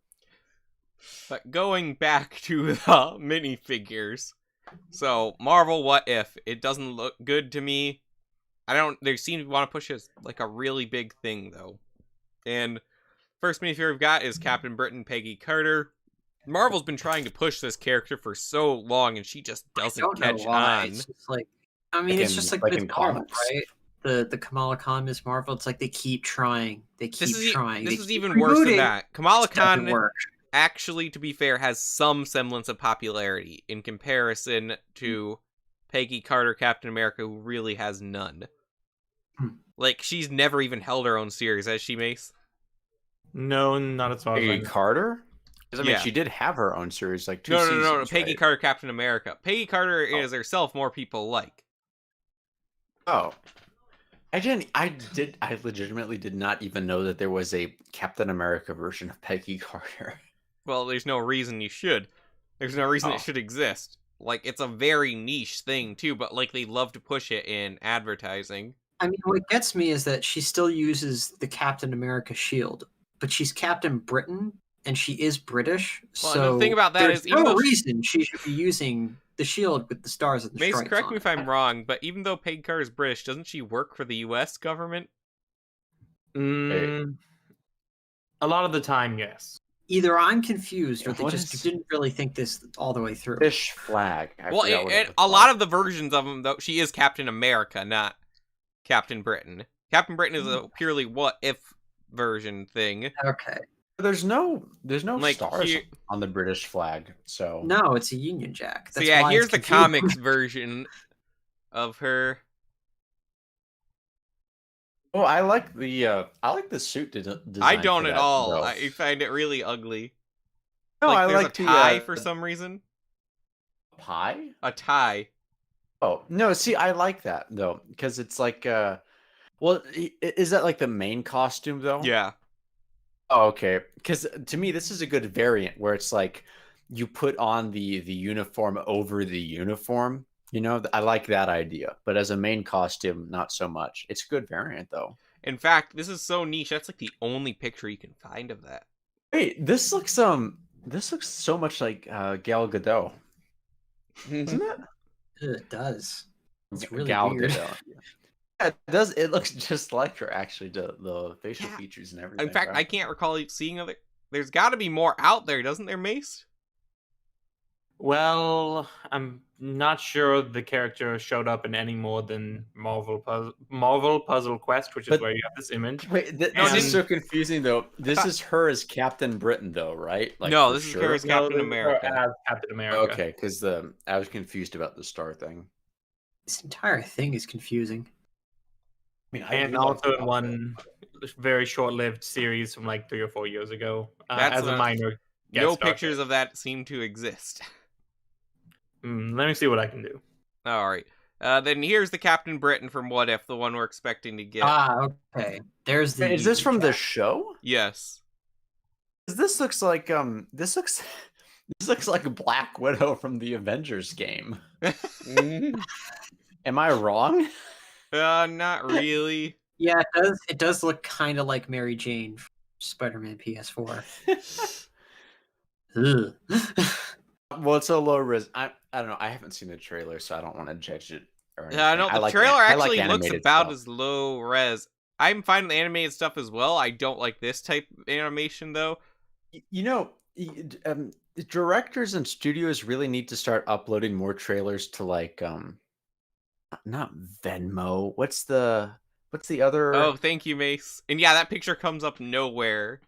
[SPEAKER 1] But going back to the minifigures, so Marvel What If, it doesn't look good to me. They seem to want to push it as like a really big thing though. And first minifigure we've got is Captain Britain, Peggy Carter. Marvel's been trying to push this character for so long, and she just doesn't catch on.
[SPEAKER 3] It's just like, I mean, it's just like Miss Marvel, right? The Kamala Khan Miss Marvel. It's like they keep trying. They keep trying.
[SPEAKER 1] This is even worse than that. Kamala Khan, actually, to be fair, has some semblance of popularity in comparison to Peggy Carter, Captain America, who really has none. Like, she's never even held her own series, has she, Mace?
[SPEAKER 5] No, not as far as
[SPEAKER 2] Peggy Carter? Because, I mean, she did have her own series, like 2 seasons.
[SPEAKER 1] No. Peggy Carter, Captain America. Peggy Carter is herself more people like.
[SPEAKER 2] Oh. I legitimately did not even know that there was a Captain America version of Peggy Carter.
[SPEAKER 1] Well, there's no reason you should. There's no reason it should exist. Like, it's a very niche thing, too, but, like, they love to push it in advertising.
[SPEAKER 3] I mean, what gets me is that she still uses the Captain America shield, but she's Captain Britain, and she is British,
[SPEAKER 1] well,
[SPEAKER 3] so
[SPEAKER 1] the thing about that is,
[SPEAKER 3] no reason she should be using the shield with the stars and the stripes.
[SPEAKER 1] Mace, correct me
[SPEAKER 3] on
[SPEAKER 1] if I'm wrong, but even though Peggy Carter is British, doesn't she work for the U.S. government?
[SPEAKER 5] A lot of the time, yes.
[SPEAKER 3] Either I'm confused, or they just didn't really think this all the way through.
[SPEAKER 2] Fish flag.
[SPEAKER 1] Well, a lot of the versions of them, though, she is Captain America, not Captain Britain. Captain Britain is a purely what if version thing.
[SPEAKER 3] Okay.
[SPEAKER 2] There's no
[SPEAKER 1] like,
[SPEAKER 2] stars on the British flag, so
[SPEAKER 3] no, it's a Union Jack.
[SPEAKER 1] That's so yeah, here's the comics version of her.
[SPEAKER 2] Oh, I like the suit design.
[SPEAKER 1] I don't at all. Though. I find it really ugly.
[SPEAKER 2] No,
[SPEAKER 1] like,
[SPEAKER 2] I
[SPEAKER 1] there's
[SPEAKER 2] like
[SPEAKER 1] a tie for some reason.
[SPEAKER 2] Pie?
[SPEAKER 1] A tie.
[SPEAKER 2] Oh no! See, I like that though because it's like, well, is that like the main costume though?
[SPEAKER 1] Yeah.
[SPEAKER 2] Oh, okay. Because to me, this is a good variant where it's like you put on the uniform over the uniform. You know, I like that idea. But as a main costume, not so much. It's a good variant, though.
[SPEAKER 1] In fact, this is so niche. That's like the only picture you can find of that.
[SPEAKER 2] Wait, this looks so much like Gal Gadot, doesn't it?
[SPEAKER 3] It does. It's really
[SPEAKER 2] Gal
[SPEAKER 3] weird.
[SPEAKER 2] Gadot. Yeah, it does. It looks just like her, actually. The facial features and everything.
[SPEAKER 1] In fact, I can't recall seeing other. There's got to be more out there, doesn't there, Mace?
[SPEAKER 5] Well, I'm not sure the character showed up in any more than Marvel Puzzle Quest, which is where you have this image.
[SPEAKER 2] Wait, this is so confusing, though. This is her as Captain Britain, though, right? Like,
[SPEAKER 1] no, this is her as Captain America.
[SPEAKER 5] As Captain America.
[SPEAKER 2] Okay, because I was confused about the star thing.
[SPEAKER 3] This entire thing is confusing.
[SPEAKER 2] I mean,
[SPEAKER 5] and also in one very short-lived series from like 3 or 4 years ago, as a minor.
[SPEAKER 1] No pictures of that seem to exist.
[SPEAKER 5] Let me see what I can do.
[SPEAKER 1] All right. Then here's the Captain Britain from What If, the one we're expecting to get.
[SPEAKER 3] Okay. There's the.
[SPEAKER 2] Is this from the show?
[SPEAKER 1] Yes.
[SPEAKER 2] This looks like this looks like Black Widow from the Avengers game. Am I wrong?
[SPEAKER 1] Not really.
[SPEAKER 3] Yeah, it does look kind of like Mary Jane from Spider-Man PS4.
[SPEAKER 2] Well, it's a low res. I don't know. I haven't seen the trailer, so I don't want to judge it.
[SPEAKER 1] Yeah, no, the trailer actually looks about as low res. I'm fine with the animated stuff as well. I don't like this type of animation, though.
[SPEAKER 2] You know, directors and studios really need to start uploading more trailers to like not Venmo. What's the other?
[SPEAKER 1] Oh, thank you, Mace. And yeah, that picture comes up nowhere.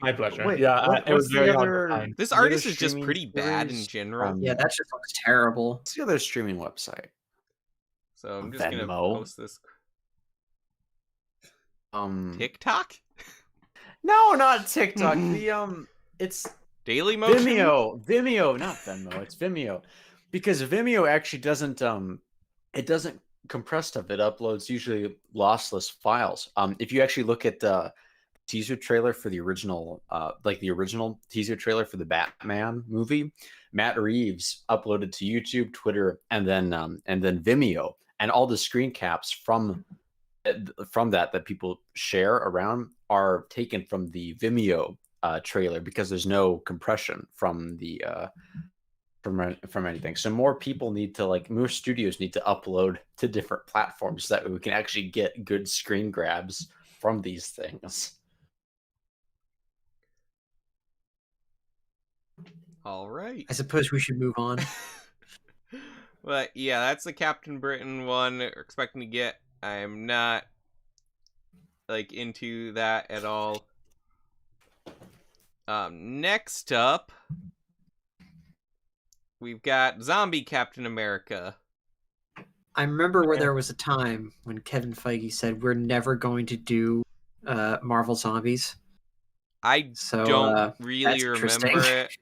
[SPEAKER 5] My pleasure.
[SPEAKER 2] Wait,
[SPEAKER 5] yeah, it was very
[SPEAKER 2] hard.
[SPEAKER 1] This artist is just pretty bad in general.
[SPEAKER 3] Yeah, that just looks terrible.
[SPEAKER 2] What's the other streaming website?
[SPEAKER 1] So I'm just gonna post this.
[SPEAKER 2] TikTok?
[SPEAKER 1] TikTok?
[SPEAKER 2] No, not TikTok. The it's
[SPEAKER 1] Daily Motion?
[SPEAKER 2] Vimeo, not Venmo. It's Vimeo, because Vimeo actually doesn't it doesn't compress stuff. It uploads usually lossless files. If you actually look at the teaser trailer for the original, the original teaser trailer for the Batman movie, Matt Reeves uploaded to YouTube, Twitter, and then Vimeo, and all the screen caps from that people share around are taken from the Vimeo trailer, because there's no compression from the from anything. So more people need to more studios need to upload to different platforms so that we can actually get good screen grabs from these things.
[SPEAKER 1] All right.
[SPEAKER 3] I suppose we should move on.
[SPEAKER 1] But yeah, that's the Captain Britain one we're expecting to get. I'm not into that at all. Next up, we've got Zombie Captain America.
[SPEAKER 3] I remember where there was a time when Kevin Feige said we're never going to do Marvel Zombies.
[SPEAKER 1] I
[SPEAKER 3] So,
[SPEAKER 1] don't really
[SPEAKER 3] that's
[SPEAKER 1] remember
[SPEAKER 3] interesting.
[SPEAKER 1] it.
[SPEAKER 3] It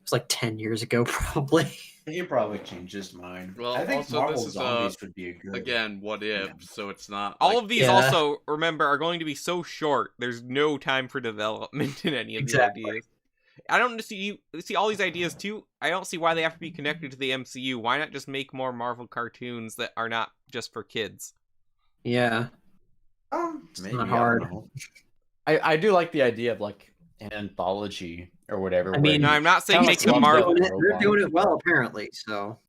[SPEAKER 3] was like 10 years ago, probably.
[SPEAKER 2] He probably changed his mind.
[SPEAKER 4] Well,
[SPEAKER 2] I think
[SPEAKER 4] also,
[SPEAKER 2] Marvel
[SPEAKER 4] this is,
[SPEAKER 2] Zombies would be a good.
[SPEAKER 4] Again, what if? So it's not
[SPEAKER 1] All
[SPEAKER 4] like,
[SPEAKER 1] of these
[SPEAKER 3] Yeah.
[SPEAKER 1] also, remember, are going to be so short. There's no time for development in any of
[SPEAKER 3] Exactly.
[SPEAKER 1] the ideas. I don't see all these ideas too. I don't see why they have to be connected to the MCU. Why not just make more Marvel cartoons that are not just for kids?
[SPEAKER 3] Yeah.
[SPEAKER 2] Maybe,
[SPEAKER 3] not
[SPEAKER 2] I
[SPEAKER 3] hard.
[SPEAKER 2] don't know. I do like the idea of an anthology or whatever.
[SPEAKER 3] I mean,
[SPEAKER 1] No, I'm not saying
[SPEAKER 2] Sounds
[SPEAKER 1] make
[SPEAKER 2] like
[SPEAKER 1] the
[SPEAKER 2] Love
[SPEAKER 1] Marvel.
[SPEAKER 2] Death.
[SPEAKER 3] They're doing it well, apparently. So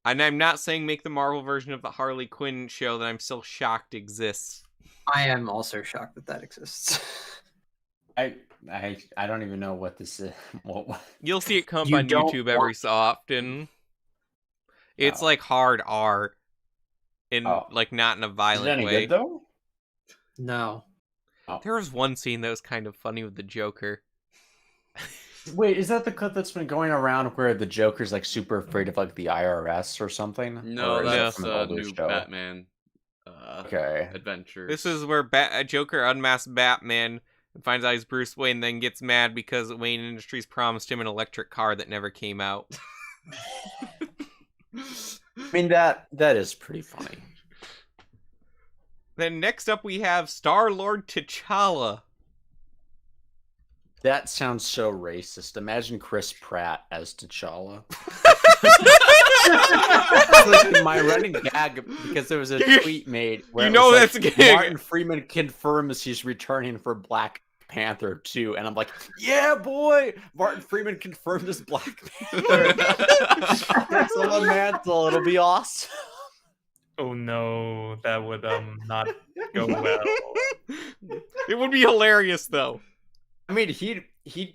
[SPEAKER 1] And I'm not saying make the Marvel version of the Harley Quinn show that I'm still shocked exists.
[SPEAKER 3] I am also shocked that exists.
[SPEAKER 2] I don't even know what this is.
[SPEAKER 1] You'll see it come
[SPEAKER 3] You
[SPEAKER 1] on
[SPEAKER 3] don't
[SPEAKER 1] YouTube every so often. It's
[SPEAKER 2] Oh.
[SPEAKER 1] hard R, in
[SPEAKER 2] Oh.
[SPEAKER 1] not in a
[SPEAKER 2] Is it
[SPEAKER 1] violent
[SPEAKER 2] any
[SPEAKER 1] way.
[SPEAKER 2] good though?
[SPEAKER 3] No.
[SPEAKER 1] There was one scene that was kind of funny with the Joker.
[SPEAKER 2] Wait, is that the clip that's been going around where the Joker's super afraid of the IRS or something?
[SPEAKER 4] no,
[SPEAKER 2] Or is that
[SPEAKER 4] that's
[SPEAKER 2] from an
[SPEAKER 4] a
[SPEAKER 2] older
[SPEAKER 4] new
[SPEAKER 2] show?
[SPEAKER 4] Batman
[SPEAKER 2] Okay.
[SPEAKER 4] adventure.
[SPEAKER 1] This is where Joker unmasks Batman and finds out he's Bruce Wayne, and then gets mad because Wayne Industries promised him an electric car that never came out.
[SPEAKER 2] I mean that is pretty funny.
[SPEAKER 1] Then next up we have Star-Lord T'Challa.
[SPEAKER 2] That sounds so racist. Imagine Chris Pratt as T'Challa. That's my running gag, because there was a tweet made where
[SPEAKER 1] You
[SPEAKER 2] it
[SPEAKER 1] know
[SPEAKER 2] was
[SPEAKER 1] that's gay.
[SPEAKER 2] Martin Freeman confirms he's returning for Black Panther 2, and I'm like, yeah, boy, Martin Freeman confirmed as Black Panther. That's on the mantle. It'll be awesome.
[SPEAKER 5] Oh no, that would not go well.
[SPEAKER 1] It would be hilarious though.
[SPEAKER 2] I mean, he'd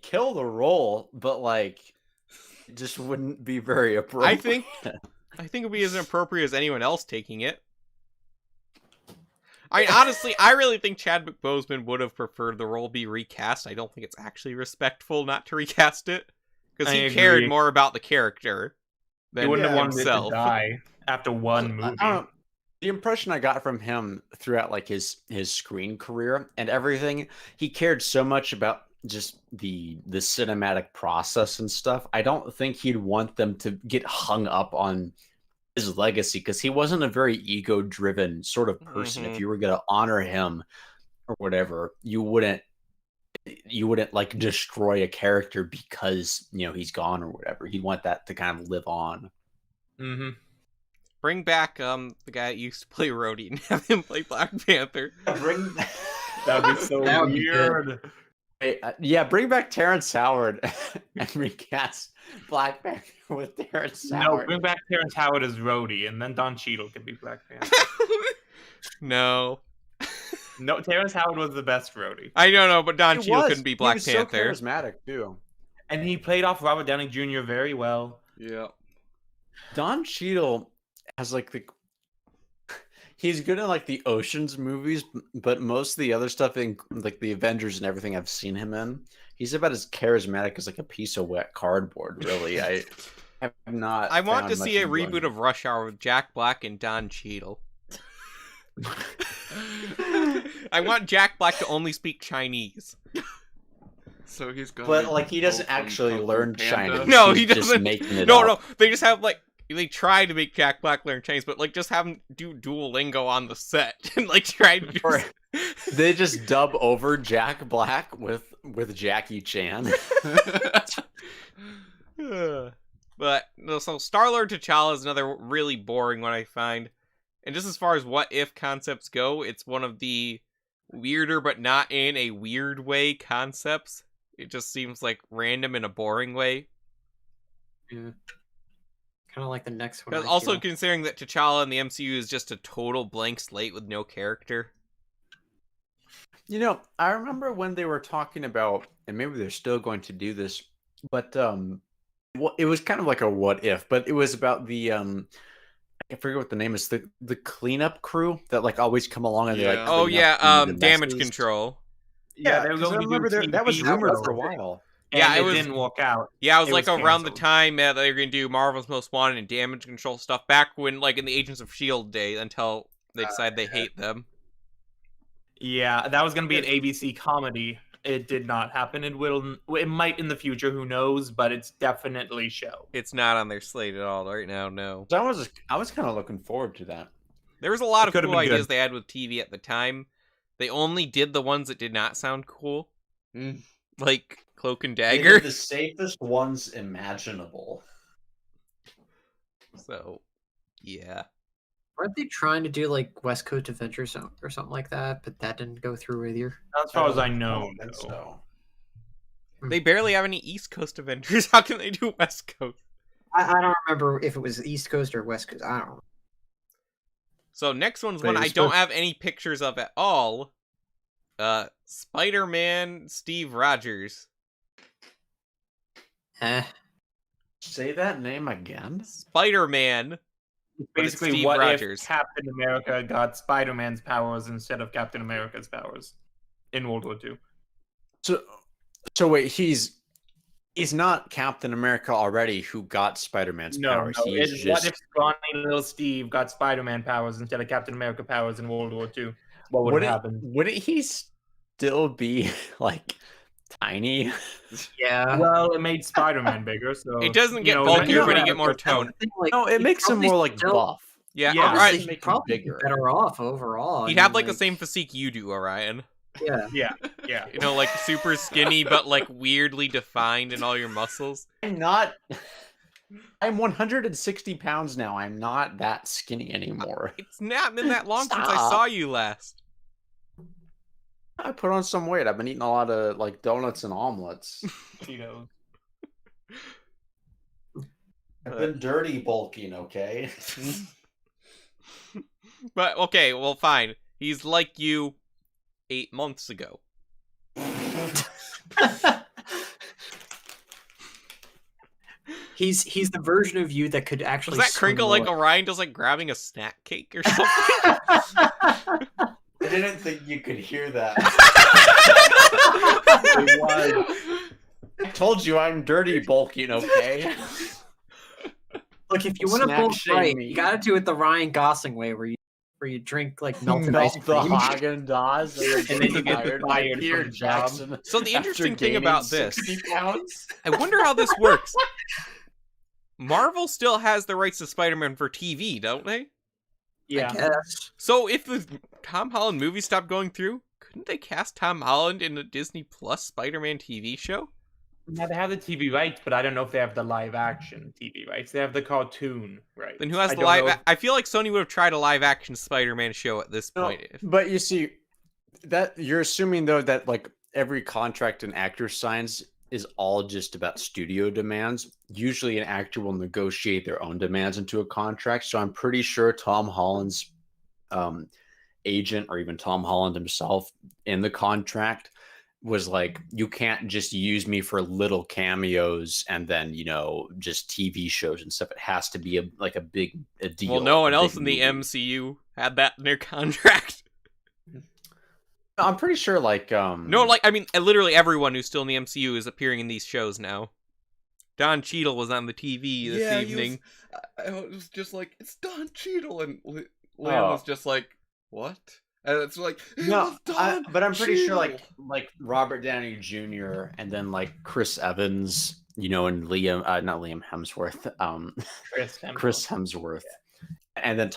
[SPEAKER 2] kill the role, but it just wouldn't be very appropriate.
[SPEAKER 1] I think it would be as inappropriate as anyone else taking it. Honestly, I really think Chadwick Boseman would have preferred the role be recast. I don't think it's actually respectful not to recast it, because
[SPEAKER 5] I
[SPEAKER 1] he
[SPEAKER 5] agree.
[SPEAKER 1] cared more about the character
[SPEAKER 5] He
[SPEAKER 1] than
[SPEAKER 5] wouldn't have wanted
[SPEAKER 1] himself.
[SPEAKER 5] it to die after one movie.
[SPEAKER 2] The impression I got from him throughout his screen career and everything, he cared so much about just the cinematic process and stuff. I don't think he'd want them to get hung up on his legacy, because he wasn't a very ego-driven sort of person.
[SPEAKER 1] Mhm.
[SPEAKER 2] If you were going to honor him or whatever, you wouldn't destroy a character because he's gone or whatever. He'd want that to kind of live on.
[SPEAKER 5] Mm-hmm.
[SPEAKER 1] Bring back the guy that used to play Rhodey and have him play Black Panther.
[SPEAKER 5] That would be so
[SPEAKER 3] That would be
[SPEAKER 5] weird.
[SPEAKER 2] Yeah, bring back Terrence Howard and recast Black Panther with Terrence
[SPEAKER 5] No,
[SPEAKER 2] Howard.
[SPEAKER 5] bring back Terrence Howard as Rhodey, and then Don Cheadle can be Black Panther.
[SPEAKER 1] No.
[SPEAKER 5] No, Terrence Howard was the best Rhodey,
[SPEAKER 1] I don't know, but Don
[SPEAKER 2] He
[SPEAKER 1] Cheadle
[SPEAKER 2] was.
[SPEAKER 1] couldn't be Black
[SPEAKER 2] he was
[SPEAKER 1] Panther.
[SPEAKER 2] So charismatic too.
[SPEAKER 5] and he played off Robert Downey Jr. very well.
[SPEAKER 4] Yeah.
[SPEAKER 2] Don Cheadle has he's good in the Ocean's movies, but most of the other stuff in the Avengers and everything I've seen him in, he's about as charismatic as a piece of wet cardboard. Really, I have not.
[SPEAKER 1] I want
[SPEAKER 2] found
[SPEAKER 1] to
[SPEAKER 2] much
[SPEAKER 1] see a
[SPEAKER 2] enjoyment.
[SPEAKER 1] reboot of Rush Hour with Jack Black and Don Cheadle. I want Jack Black to only speak Chinese.
[SPEAKER 4] So he's going.
[SPEAKER 2] But like he doesn't actually learn Chinese.
[SPEAKER 1] No,
[SPEAKER 2] He's
[SPEAKER 1] he
[SPEAKER 2] just
[SPEAKER 1] doesn't.
[SPEAKER 2] making it
[SPEAKER 1] No,
[SPEAKER 2] up.
[SPEAKER 1] no. They just have like they try to make Jack Black learn Chinese, but like just have him do Duolingo on the set and like try to.
[SPEAKER 2] Or they just dub over Jack Black with Jackie Chan.
[SPEAKER 1] But no, so Star-Lord T'Challa is another really boring one I find. And just as far as what if concepts go, it's one of the weirder but not in a weird way concepts. It just seems like random in a boring way.
[SPEAKER 3] Yeah. Kind of like the next one. I
[SPEAKER 1] Also
[SPEAKER 3] feel.
[SPEAKER 1] considering that T'Challa in the MCU is just a total blank slate with no character.
[SPEAKER 2] You know, I remember when they were talking about, and maybe they're still going to do this, but it was kind of like a what if, but it was about the I forget what the name is, the cleanup crew that like always come along and they like
[SPEAKER 4] Yeah.
[SPEAKER 1] Oh
[SPEAKER 2] clean up
[SPEAKER 1] yeah,
[SPEAKER 2] the
[SPEAKER 1] damage
[SPEAKER 2] messes.
[SPEAKER 1] control.
[SPEAKER 2] Yeah,
[SPEAKER 5] they were
[SPEAKER 2] 'cause I
[SPEAKER 5] going to do
[SPEAKER 2] remember
[SPEAKER 5] a
[SPEAKER 2] that was
[SPEAKER 5] TV
[SPEAKER 2] rumored
[SPEAKER 5] show,
[SPEAKER 2] for a while.
[SPEAKER 5] and
[SPEAKER 1] Yeah, it
[SPEAKER 5] it
[SPEAKER 1] was-
[SPEAKER 5] didn't work out.
[SPEAKER 1] Yeah, it was
[SPEAKER 5] It
[SPEAKER 1] like
[SPEAKER 5] was
[SPEAKER 1] around the
[SPEAKER 5] canceled.
[SPEAKER 1] time that they were going to do Marvel's Most Wanted and damage control stuff back when like in the Agents of S.H.I.E.L.D. day until they decided they hate them.
[SPEAKER 5] Yeah, that was going to be an ABC comedy. It did not happen. It might in the future, who knows, but it's definitely show.
[SPEAKER 1] It's not on their slate at all right now, no.
[SPEAKER 2] So I was kind of looking forward to that.
[SPEAKER 1] There was a lot
[SPEAKER 5] It
[SPEAKER 1] of
[SPEAKER 5] could've
[SPEAKER 1] cool
[SPEAKER 5] been good.
[SPEAKER 1] ideas they had with TV at the time. They only did the ones that did not sound cool.
[SPEAKER 4] Mm.
[SPEAKER 1] Like Cloak and
[SPEAKER 2] They
[SPEAKER 1] Dagger.
[SPEAKER 2] did the safest ones imaginable.
[SPEAKER 1] So, yeah.
[SPEAKER 3] Weren't they trying to do like West Coast Adventures or something like that? But that didn't go through either.
[SPEAKER 5] As far as I
[SPEAKER 2] I
[SPEAKER 5] know,
[SPEAKER 2] don't think
[SPEAKER 5] no.
[SPEAKER 2] so.
[SPEAKER 1] They barely have any East Coast Avengers. How can they do West Coast?
[SPEAKER 3] I don't remember if it was East Coast or West Coast. I don't know.
[SPEAKER 1] So next one's
[SPEAKER 2] Wait,
[SPEAKER 1] one I
[SPEAKER 2] it's
[SPEAKER 1] don't
[SPEAKER 2] supposed-
[SPEAKER 1] have any pictures of at all. Spider-Man Steve Rogers.
[SPEAKER 2] Say that name again.
[SPEAKER 1] Spider-Man. But it's
[SPEAKER 5] Basically,
[SPEAKER 1] Steve
[SPEAKER 5] what
[SPEAKER 1] Rogers.
[SPEAKER 5] if Captain America got Spider-Man's powers instead of Captain America's powers in World War II?
[SPEAKER 2] So wait, he's not Captain America already who got Spider-Man's
[SPEAKER 5] No,
[SPEAKER 2] powers. He is
[SPEAKER 5] it's
[SPEAKER 2] just
[SPEAKER 5] what if scrawny little Steve got Spider-Man powers instead of Captain America powers in World War II? What would happen?
[SPEAKER 2] Wouldn't he still be like tiny?
[SPEAKER 3] Yeah.
[SPEAKER 5] Well, it made Spider-Man bigger, so
[SPEAKER 1] It doesn't
[SPEAKER 5] you
[SPEAKER 1] get
[SPEAKER 5] know,
[SPEAKER 1] bulkier,
[SPEAKER 2] no,
[SPEAKER 1] but he
[SPEAKER 2] no,
[SPEAKER 1] get more
[SPEAKER 2] no,
[SPEAKER 1] tone.
[SPEAKER 2] No, it makes him more like buff.
[SPEAKER 1] Yeah,
[SPEAKER 5] Yeah.
[SPEAKER 1] all
[SPEAKER 3] Honestly,
[SPEAKER 1] right.
[SPEAKER 2] Make
[SPEAKER 3] he'd
[SPEAKER 2] him
[SPEAKER 3] probably be
[SPEAKER 2] bigger.
[SPEAKER 3] better off overall.
[SPEAKER 1] He'd have like the same physique you do, Orion.
[SPEAKER 3] Yeah.
[SPEAKER 5] Yeah.
[SPEAKER 1] You know, like super skinny, but like weirdly defined in all your muscles.
[SPEAKER 2] I'm 160 pounds now. I'm not that skinny anymore.
[SPEAKER 1] It's not been that long since I
[SPEAKER 2] Stop.
[SPEAKER 1] saw you last.
[SPEAKER 2] I put on some weight. I've been eating a lot of like donuts and omelets.
[SPEAKER 5] Cheetos.
[SPEAKER 2] I've been dirty bulking, okay?
[SPEAKER 1] But okay, well, fine. He's like you 8 months ago.
[SPEAKER 3] He's the version of you that could
[SPEAKER 1] Was
[SPEAKER 3] actually.
[SPEAKER 1] that crinkle
[SPEAKER 3] swim
[SPEAKER 1] like
[SPEAKER 3] away.
[SPEAKER 1] Orion does, like grabbing a snack cake or something?
[SPEAKER 2] I didn't think you could hear that. It was. I told you I'm dirty bulking, okay?
[SPEAKER 3] Look, if you want to
[SPEAKER 2] Snack
[SPEAKER 3] pull it right,
[SPEAKER 2] shame me.
[SPEAKER 3] you got to do it the Ryan Gosling way, where you drink like melted
[SPEAKER 2] Melt
[SPEAKER 3] ice
[SPEAKER 2] the
[SPEAKER 3] cream.
[SPEAKER 2] Haagen-Dazs
[SPEAKER 5] And then you get
[SPEAKER 2] fired by
[SPEAKER 5] fired
[SPEAKER 2] Peter
[SPEAKER 5] from the job.
[SPEAKER 2] Jackson.
[SPEAKER 1] So the
[SPEAKER 2] after
[SPEAKER 1] interesting thing
[SPEAKER 2] gaining
[SPEAKER 1] about this,
[SPEAKER 2] 60 pounds.
[SPEAKER 1] I wonder how this works. Marvel still has the rights to Spider-Man for TV, don't they?
[SPEAKER 5] Yeah.
[SPEAKER 3] I guess.
[SPEAKER 1] So if the Tom Holland movie stopped going through, couldn't they cast Tom Holland in a Disney Plus Spider-Man TV show?
[SPEAKER 5] Yeah, they have the TV rights, but I don't know if they have the live action TV rights. They have the cartoon rights.
[SPEAKER 1] Then who has
[SPEAKER 5] I
[SPEAKER 1] the
[SPEAKER 5] don't
[SPEAKER 1] live?
[SPEAKER 5] know if-
[SPEAKER 1] I feel like Sony would have tried a live action Spider-Man show at this
[SPEAKER 2] No,
[SPEAKER 1] point.
[SPEAKER 2] but you see, that you're assuming though that like every contract an actor signs is all just about studio demands. Usually, an actor will negotiate their own demands into a contract. So I'm pretty sure Tom Holland's agent, or even Tom Holland himself, in the contract was like, you can't just use me for little cameos and then just TV shows and stuff. It has to be a big deal.
[SPEAKER 1] Well, no one
[SPEAKER 2] a
[SPEAKER 1] else
[SPEAKER 2] big
[SPEAKER 1] in the
[SPEAKER 2] movie.
[SPEAKER 1] MCU had that in their contract.
[SPEAKER 2] I'm pretty sure
[SPEAKER 1] No, like, I mean, literally everyone who's still in the MCU is appearing in these shows now. Don Cheadle was on the TV this evening.
[SPEAKER 4] I was just like, it's Don Cheadle, and Liam
[SPEAKER 2] Oh.
[SPEAKER 4] was just like, what? And it's like, it
[SPEAKER 2] No,
[SPEAKER 4] was Don
[SPEAKER 2] but I'm pretty sure
[SPEAKER 4] Cheadle.
[SPEAKER 2] like Robert Downey Jr. and then like Chris Evans, and Liam, not Liam Hemsworth, Chris Hemsworth, and then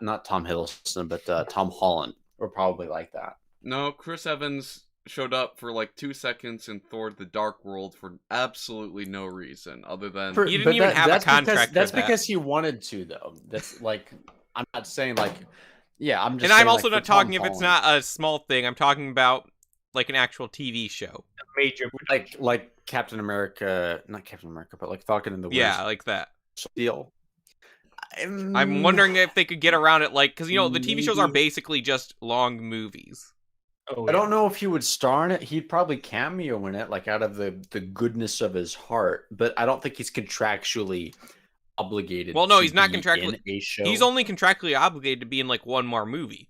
[SPEAKER 2] not Tom Hiddleston, but Tom Holland were probably like that.
[SPEAKER 4] No, Chris Evans showed up for like 2 seconds in Thor: The Dark World for absolutely no reason other than
[SPEAKER 1] He didn't even have a contract
[SPEAKER 2] That's
[SPEAKER 1] for that.
[SPEAKER 2] because he wanted to, though. That's like, I'm not saying like, yeah, I'm just.
[SPEAKER 1] And I'm
[SPEAKER 2] saying,
[SPEAKER 1] also
[SPEAKER 2] like,
[SPEAKER 1] not
[SPEAKER 2] for Tom
[SPEAKER 1] talking if it's
[SPEAKER 2] Holland,
[SPEAKER 1] not a small thing. I'm talking about like an actual TV show.
[SPEAKER 5] Major.
[SPEAKER 2] like Captain America, not Captain America, but like Falcon and the Winter
[SPEAKER 1] Yeah, like that.
[SPEAKER 2] Deal.
[SPEAKER 1] I'm wondering if they could get around it, like, because the TV shows are
[SPEAKER 2] Maybe.
[SPEAKER 1] basically just long movies.
[SPEAKER 5] Oh,
[SPEAKER 2] I don't know if he would star in it. He'd probably cameo in it, like out of the goodness of his heart. But I don't think he's contractually obligated.
[SPEAKER 1] Well, no,
[SPEAKER 2] to
[SPEAKER 1] he's not
[SPEAKER 2] be
[SPEAKER 1] contractually.
[SPEAKER 2] in a show.
[SPEAKER 1] He's only contractually obligated to be in like one more movie.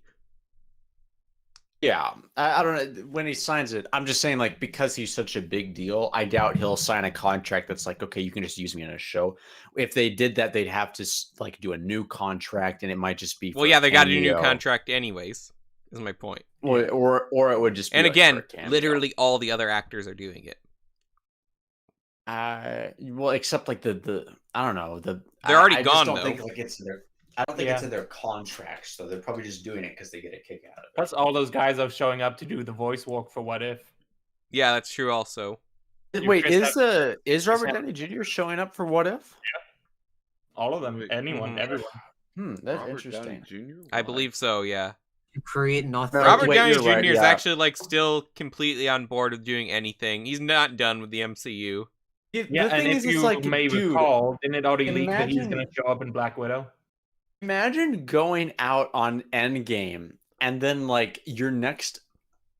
[SPEAKER 2] Yeah, I don't know when he signs it. I'm just saying, like, because he's such a big deal, I doubt he'll sign a contract that's like, okay, you can just use me in a show. If they did that, they'd have to like do a new contract, and it might just be.
[SPEAKER 1] Well, yeah, they got a new contract anyways. Is my point.
[SPEAKER 2] Or it would just be.
[SPEAKER 1] And
[SPEAKER 2] like,
[SPEAKER 1] again,
[SPEAKER 2] for a cameo.
[SPEAKER 1] literally all the other actors are doing it.
[SPEAKER 2] Well, except like the I don't know
[SPEAKER 1] They're already
[SPEAKER 2] I
[SPEAKER 1] gone,
[SPEAKER 2] just don't
[SPEAKER 1] though.
[SPEAKER 2] think like it's in their. I don't think it's in their contracts, so they're probably just doing it because they get a kick out of it.
[SPEAKER 5] Plus, all those guys are showing up to do the voice work for What If.
[SPEAKER 1] Yeah, that's true. Also,
[SPEAKER 2] Wait,
[SPEAKER 5] Chris
[SPEAKER 2] is Robert Downey Jr. showing up for What If?
[SPEAKER 5] All of them,
[SPEAKER 4] Wait,
[SPEAKER 5] anyone, everyone.
[SPEAKER 2] That's
[SPEAKER 4] Robert
[SPEAKER 2] interesting.
[SPEAKER 4] Downey Jr.?
[SPEAKER 1] I
[SPEAKER 4] Why?
[SPEAKER 1] believe so. Yeah,
[SPEAKER 3] You create an authentic.
[SPEAKER 1] Robert
[SPEAKER 2] wait,
[SPEAKER 1] Downey
[SPEAKER 2] you're
[SPEAKER 1] Jr.
[SPEAKER 2] right,
[SPEAKER 1] is
[SPEAKER 2] yeah.
[SPEAKER 1] actually like still completely on board with doing anything. He's not done with the MCU.
[SPEAKER 5] Yeah, and if you may recall, didn't it already leak that he's
[SPEAKER 2] imagine-
[SPEAKER 5] going to show up in Black Widow?
[SPEAKER 2] Imagine going out on Endgame and then like your next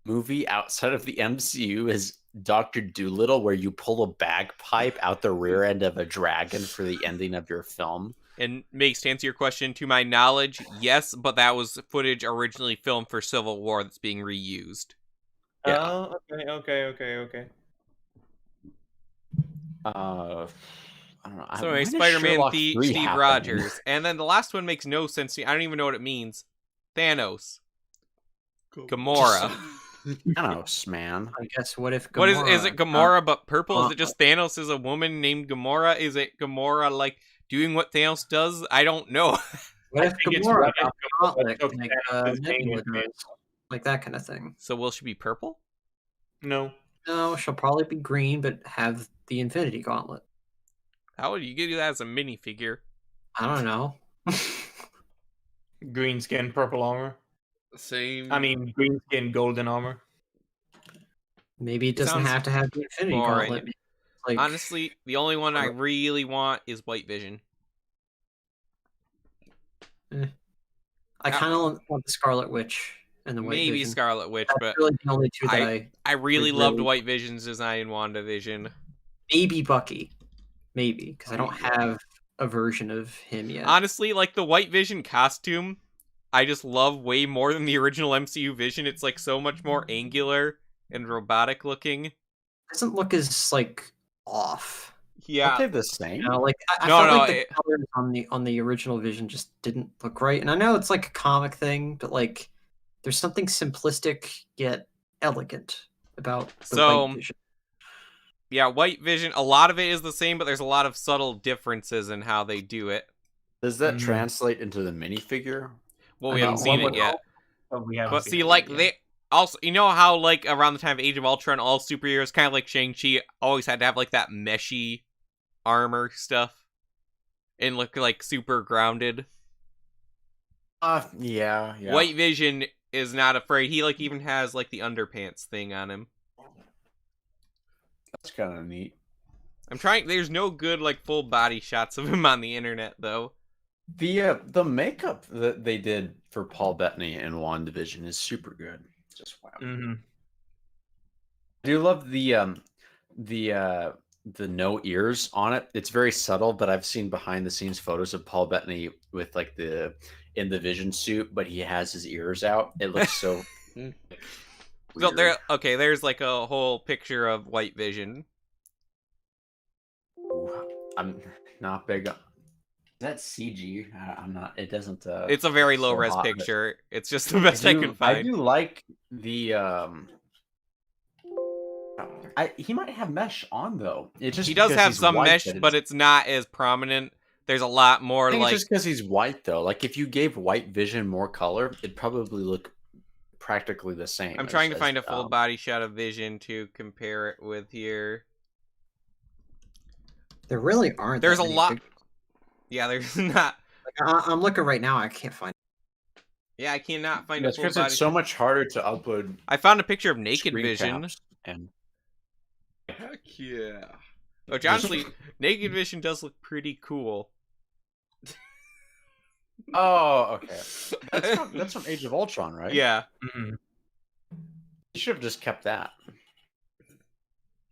[SPEAKER 2] movie outside of the MCU is Dr. Dolittle, where you pull a bagpipe out the rear end of a dragon for the ending of your film.
[SPEAKER 1] And Makes, to answer your question, to my knowledge, yes, but that was footage originally filmed for Civil War that's being reused.
[SPEAKER 2] Yeah.
[SPEAKER 5] Oh, okay.
[SPEAKER 2] I don't know.
[SPEAKER 1] So
[SPEAKER 2] when
[SPEAKER 1] anyway,
[SPEAKER 2] does
[SPEAKER 1] Spider-Man,
[SPEAKER 2] Sherlock 3
[SPEAKER 1] Steve
[SPEAKER 2] happen?
[SPEAKER 1] Rogers, and then the last one makes no sense to me. I don't even know what it means. Thanos, Gamora.
[SPEAKER 2] Thanos, man.
[SPEAKER 3] I guess what if?
[SPEAKER 1] What is it? Gamora, but purple? Is it
[SPEAKER 3] uh,
[SPEAKER 1] just Thanos is a woman named Gamora? Is it Gamora like doing what Thanos does? I don't know.
[SPEAKER 3] What if
[SPEAKER 5] think it's
[SPEAKER 3] Gamora
[SPEAKER 5] what if
[SPEAKER 3] got
[SPEAKER 5] Gamora
[SPEAKER 3] gauntlet,
[SPEAKER 5] took
[SPEAKER 3] like
[SPEAKER 5] Thanos'
[SPEAKER 3] Nebula
[SPEAKER 5] name.
[SPEAKER 3] does, like that kind of thing?
[SPEAKER 1] So will she be purple?
[SPEAKER 5] No.
[SPEAKER 3] No, she'll probably be green, but have the Infinity Gauntlet.
[SPEAKER 1] How would you do that as a minifigure?
[SPEAKER 3] I don't know.
[SPEAKER 5] Green skin, purple armor.
[SPEAKER 4] Same.
[SPEAKER 5] I mean, green skin, golden armor.
[SPEAKER 3] Maybe it doesn't
[SPEAKER 1] Sounds
[SPEAKER 3] have to have the Infinity
[SPEAKER 1] boring.
[SPEAKER 3] Gauntlet. Like
[SPEAKER 1] Honestly, the only one I really want is White Vision.
[SPEAKER 3] I kind of want the Scarlet Witch and the White
[SPEAKER 1] Maybe
[SPEAKER 3] Vision.
[SPEAKER 1] Scarlet Witch,
[SPEAKER 3] That's
[SPEAKER 1] but
[SPEAKER 3] really the only two that
[SPEAKER 1] I really
[SPEAKER 3] would
[SPEAKER 1] loved
[SPEAKER 3] really-
[SPEAKER 1] White Vision's design in WandaVision.
[SPEAKER 3] maybe Bucky, maybe because I don't have a version of him yet.
[SPEAKER 1] Honestly, like the White Vision costume, I just love way more than the original MCU Vision. It's like so much more angular and robotic looking.
[SPEAKER 3] Doesn't look as like off.
[SPEAKER 1] Yeah,
[SPEAKER 2] Aren't they the same?
[SPEAKER 3] You know, like I
[SPEAKER 1] No,
[SPEAKER 3] felt
[SPEAKER 1] no,
[SPEAKER 3] like the colors on the original Vision just didn't look right. And I know it's like a comic thing, but like there's something simplistic yet elegant about the
[SPEAKER 1] So,
[SPEAKER 3] White Vision.
[SPEAKER 1] yeah, White Vision. A lot of it is the same, but there's a lot of subtle differences in how they do it.
[SPEAKER 2] Does that
[SPEAKER 5] Mhm.
[SPEAKER 2] translate into the minifigure?
[SPEAKER 1] Well, we
[SPEAKER 3] I
[SPEAKER 1] haven't
[SPEAKER 3] know,
[SPEAKER 1] seen
[SPEAKER 3] one
[SPEAKER 1] it yet.
[SPEAKER 5] But we haven't
[SPEAKER 1] But
[SPEAKER 5] seen
[SPEAKER 1] see,
[SPEAKER 5] it
[SPEAKER 1] like
[SPEAKER 5] yet.
[SPEAKER 1] they also, you know how like around the time of Age of Ultron, all superheroes, kind of like Shang-Chi, always had to have like that meshy armor stuff and look like super grounded.
[SPEAKER 2] Yeah.
[SPEAKER 1] White Vision is not afraid. He like even has like the underpants thing on him.
[SPEAKER 2] That's kind of neat.
[SPEAKER 1] I'm trying. There's no good like full body shots of him on the internet though.
[SPEAKER 2] The makeup that they did for Paul Bettany in WandaVision is super good. Just wow.
[SPEAKER 5] Mhm.
[SPEAKER 2] I do love the no ears on it. It's very subtle, but I've seen behind the scenes photos of Paul Bettany with like in the Vision suit, but he has his ears out. It looks so.
[SPEAKER 1] So
[SPEAKER 2] weird.
[SPEAKER 1] there. Okay, there's like a whole picture of White Vision.
[SPEAKER 2] Ooh, I'm not big on. that CG? I'm not. It doesn't.
[SPEAKER 1] It's a very
[SPEAKER 2] so
[SPEAKER 1] low res
[SPEAKER 2] hot, but
[SPEAKER 1] picture. It's just the best I can
[SPEAKER 2] I
[SPEAKER 1] find.
[SPEAKER 2] do like the. He might have mesh on though. It's just
[SPEAKER 1] He does
[SPEAKER 2] because
[SPEAKER 1] have
[SPEAKER 2] he's
[SPEAKER 1] some
[SPEAKER 2] white
[SPEAKER 1] mesh,
[SPEAKER 2] that
[SPEAKER 1] but it's not as prominent. There's a lot more
[SPEAKER 2] I think
[SPEAKER 1] like
[SPEAKER 2] it's just because he's white though. Like if you gave white vision more color, it'd probably look practically the same.
[SPEAKER 1] I'm trying to find a full body shot of Vision to compare it with here.
[SPEAKER 3] There really aren't.
[SPEAKER 1] There's
[SPEAKER 3] that
[SPEAKER 1] a
[SPEAKER 3] many
[SPEAKER 1] lot.
[SPEAKER 3] pictures.
[SPEAKER 1] Yeah, there's not.
[SPEAKER 3] Like, I'm looking right now. I can't find.
[SPEAKER 1] Yeah, I cannot find
[SPEAKER 2] That's
[SPEAKER 1] a full
[SPEAKER 2] because
[SPEAKER 1] body.
[SPEAKER 2] it's so much harder to upload.
[SPEAKER 1] I found a picture of Naked
[SPEAKER 2] screen
[SPEAKER 1] Vision.
[SPEAKER 2] caps and
[SPEAKER 4] Heck yeah.
[SPEAKER 1] Which honestly, Naked Vision does look pretty cool.
[SPEAKER 2] oh, okay. That's from Age of Ultron, right?
[SPEAKER 1] Yeah.
[SPEAKER 5] Mhm.
[SPEAKER 2] You should have just kept that.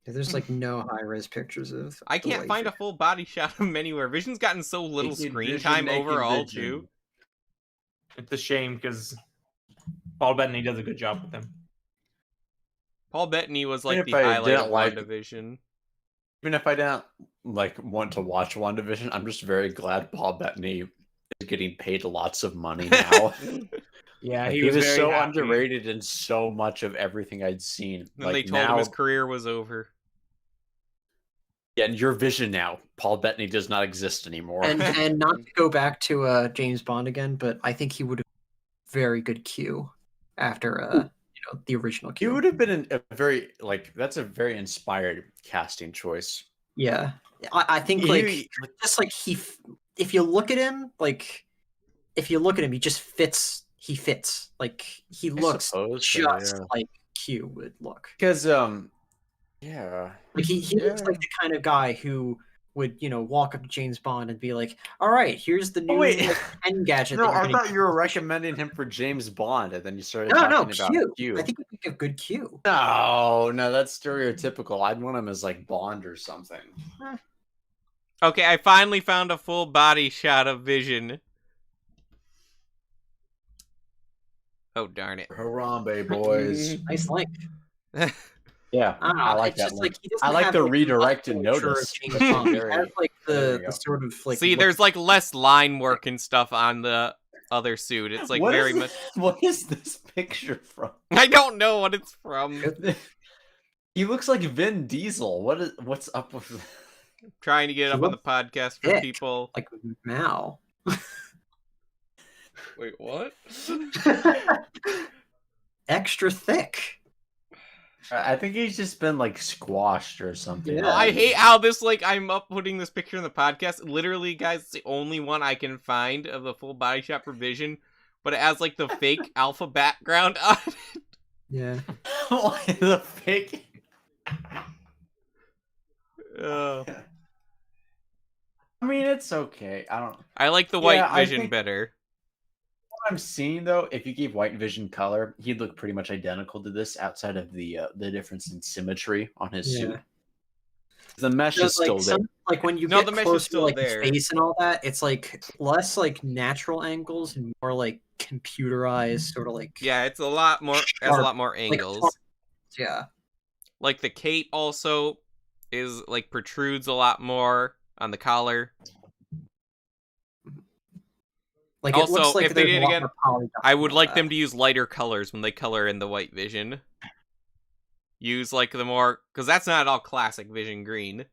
[SPEAKER 3] There's like no high res pictures of.
[SPEAKER 1] I
[SPEAKER 3] the
[SPEAKER 1] can't find a
[SPEAKER 3] laser.
[SPEAKER 1] full body shot of him anywhere. Vision's gotten so little
[SPEAKER 2] Naked
[SPEAKER 1] screen
[SPEAKER 2] Vision,
[SPEAKER 1] time
[SPEAKER 2] Naked
[SPEAKER 1] overall,
[SPEAKER 2] Vision.
[SPEAKER 1] too.
[SPEAKER 5] It's a shame because Paul Bettany does a good job with him.
[SPEAKER 1] Paul Bettany was like
[SPEAKER 2] If
[SPEAKER 1] the
[SPEAKER 2] I
[SPEAKER 1] highlight
[SPEAKER 2] didn't
[SPEAKER 1] of
[SPEAKER 2] like-
[SPEAKER 1] WandaVision.
[SPEAKER 2] Even if I didn't want to watch WandaVision, I'm just very glad Paul Bettany is getting paid lots of money now.
[SPEAKER 5] Yeah,
[SPEAKER 2] Like,
[SPEAKER 5] he
[SPEAKER 2] he
[SPEAKER 5] was
[SPEAKER 2] was
[SPEAKER 5] very
[SPEAKER 2] so
[SPEAKER 5] happy.
[SPEAKER 2] underrated in so much of everything I'd seen.
[SPEAKER 1] Then
[SPEAKER 2] Like
[SPEAKER 1] they told
[SPEAKER 2] now,
[SPEAKER 1] him his career was over.
[SPEAKER 2] yeah, and your Vision now. Paul Bettany does not exist anymore.
[SPEAKER 3] And not to go back to James Bond again, but I think he would have very good Q after the original
[SPEAKER 2] He
[SPEAKER 3] Q.
[SPEAKER 2] would have been a very that's a very inspired casting choice.
[SPEAKER 3] Yeah, I think just like if you look at him, he just fits. He fits. Like he looks
[SPEAKER 2] suppose so,
[SPEAKER 3] just
[SPEAKER 2] yeah.
[SPEAKER 3] like Q would look.
[SPEAKER 2] Because yeah,
[SPEAKER 3] Like he looks like the kind of guy who would walk up to James Bond and be like, "All right, here's the new
[SPEAKER 2] wait.
[SPEAKER 3] pen gadget."
[SPEAKER 2] no,
[SPEAKER 3] that you're
[SPEAKER 2] I
[SPEAKER 3] gonna
[SPEAKER 2] thought
[SPEAKER 3] get."
[SPEAKER 2] you were recommending him for James Bond, and then you started
[SPEAKER 3] No,
[SPEAKER 2] talking about
[SPEAKER 3] Q.
[SPEAKER 2] Q.
[SPEAKER 3] I think we could give good Q.
[SPEAKER 2] No, that's stereotypical. I'd want him as like Bond or something.
[SPEAKER 1] Okay, I finally found a full body shot of Vision. Oh, darn it.
[SPEAKER 2] Harambe boys.
[SPEAKER 3] Nice link.
[SPEAKER 2] Yeah,
[SPEAKER 3] I don't know.
[SPEAKER 2] I like
[SPEAKER 3] it's
[SPEAKER 2] that
[SPEAKER 3] just
[SPEAKER 2] link.
[SPEAKER 3] like he doesn't
[SPEAKER 2] I like
[SPEAKER 3] have,
[SPEAKER 2] the
[SPEAKER 3] like,
[SPEAKER 2] redirected
[SPEAKER 3] musculature of
[SPEAKER 2] notice.
[SPEAKER 3] James Bond. He
[SPEAKER 2] Very-
[SPEAKER 3] has like
[SPEAKER 2] there we
[SPEAKER 3] the
[SPEAKER 2] go.
[SPEAKER 3] sort of like
[SPEAKER 1] See,
[SPEAKER 3] look-
[SPEAKER 1] there's like less line work and stuff on the other suit. It's like
[SPEAKER 2] What
[SPEAKER 1] very
[SPEAKER 2] is
[SPEAKER 1] much.
[SPEAKER 2] What is this picture from?
[SPEAKER 1] I don't know what it's from.
[SPEAKER 2] He looks like Vin Diesel. What's up with?
[SPEAKER 1] Trying to get it
[SPEAKER 3] He
[SPEAKER 1] up on the
[SPEAKER 3] looks
[SPEAKER 1] podcast for
[SPEAKER 3] thick.
[SPEAKER 1] people.
[SPEAKER 3] like Mao.
[SPEAKER 4] Wait, what?
[SPEAKER 3] Extra thick.
[SPEAKER 2] I think he's just been like squashed or something.
[SPEAKER 3] Yeah.
[SPEAKER 1] I hate how this, like, I'm putting this picture in the podcast. Literally, guys, it's the only one I can find of the full body shot for Vision, but it has, like, the fake alpha background on it.
[SPEAKER 3] Yeah.
[SPEAKER 2] the fake.
[SPEAKER 1] Uh,
[SPEAKER 2] I mean, it's okay. I don't.
[SPEAKER 1] I like the
[SPEAKER 2] Yeah,
[SPEAKER 1] white
[SPEAKER 2] I
[SPEAKER 1] Vision
[SPEAKER 2] think-
[SPEAKER 1] better.
[SPEAKER 2] What I'm seeing though, if you gave White Vision color, he'd look pretty much identical to this, outside of the difference in symmetry on his suit. The mesh is still there.
[SPEAKER 3] Like when you
[SPEAKER 1] No,
[SPEAKER 3] get
[SPEAKER 1] the mesh is
[SPEAKER 3] close to
[SPEAKER 1] still
[SPEAKER 3] like
[SPEAKER 1] there.
[SPEAKER 3] the face and all that, it's like less like natural angles and more like computerized, sort of like
[SPEAKER 1] Yeah, it's a lot more, has a
[SPEAKER 3] Sharp,
[SPEAKER 1] lot more
[SPEAKER 3] like,
[SPEAKER 1] angles.
[SPEAKER 3] yeah.
[SPEAKER 1] Like, the cape also is, like, protrudes a lot more on the collar.
[SPEAKER 3] Like
[SPEAKER 1] Also,
[SPEAKER 3] it looks like
[SPEAKER 1] if they
[SPEAKER 3] there's a
[SPEAKER 1] did
[SPEAKER 3] lot
[SPEAKER 1] again,
[SPEAKER 3] more polygon
[SPEAKER 1] I would
[SPEAKER 3] on
[SPEAKER 1] like
[SPEAKER 3] that.
[SPEAKER 1] them to use lighter colors when they color in the White Vision. Use, like, the more... Because that's not at all classic Vision green.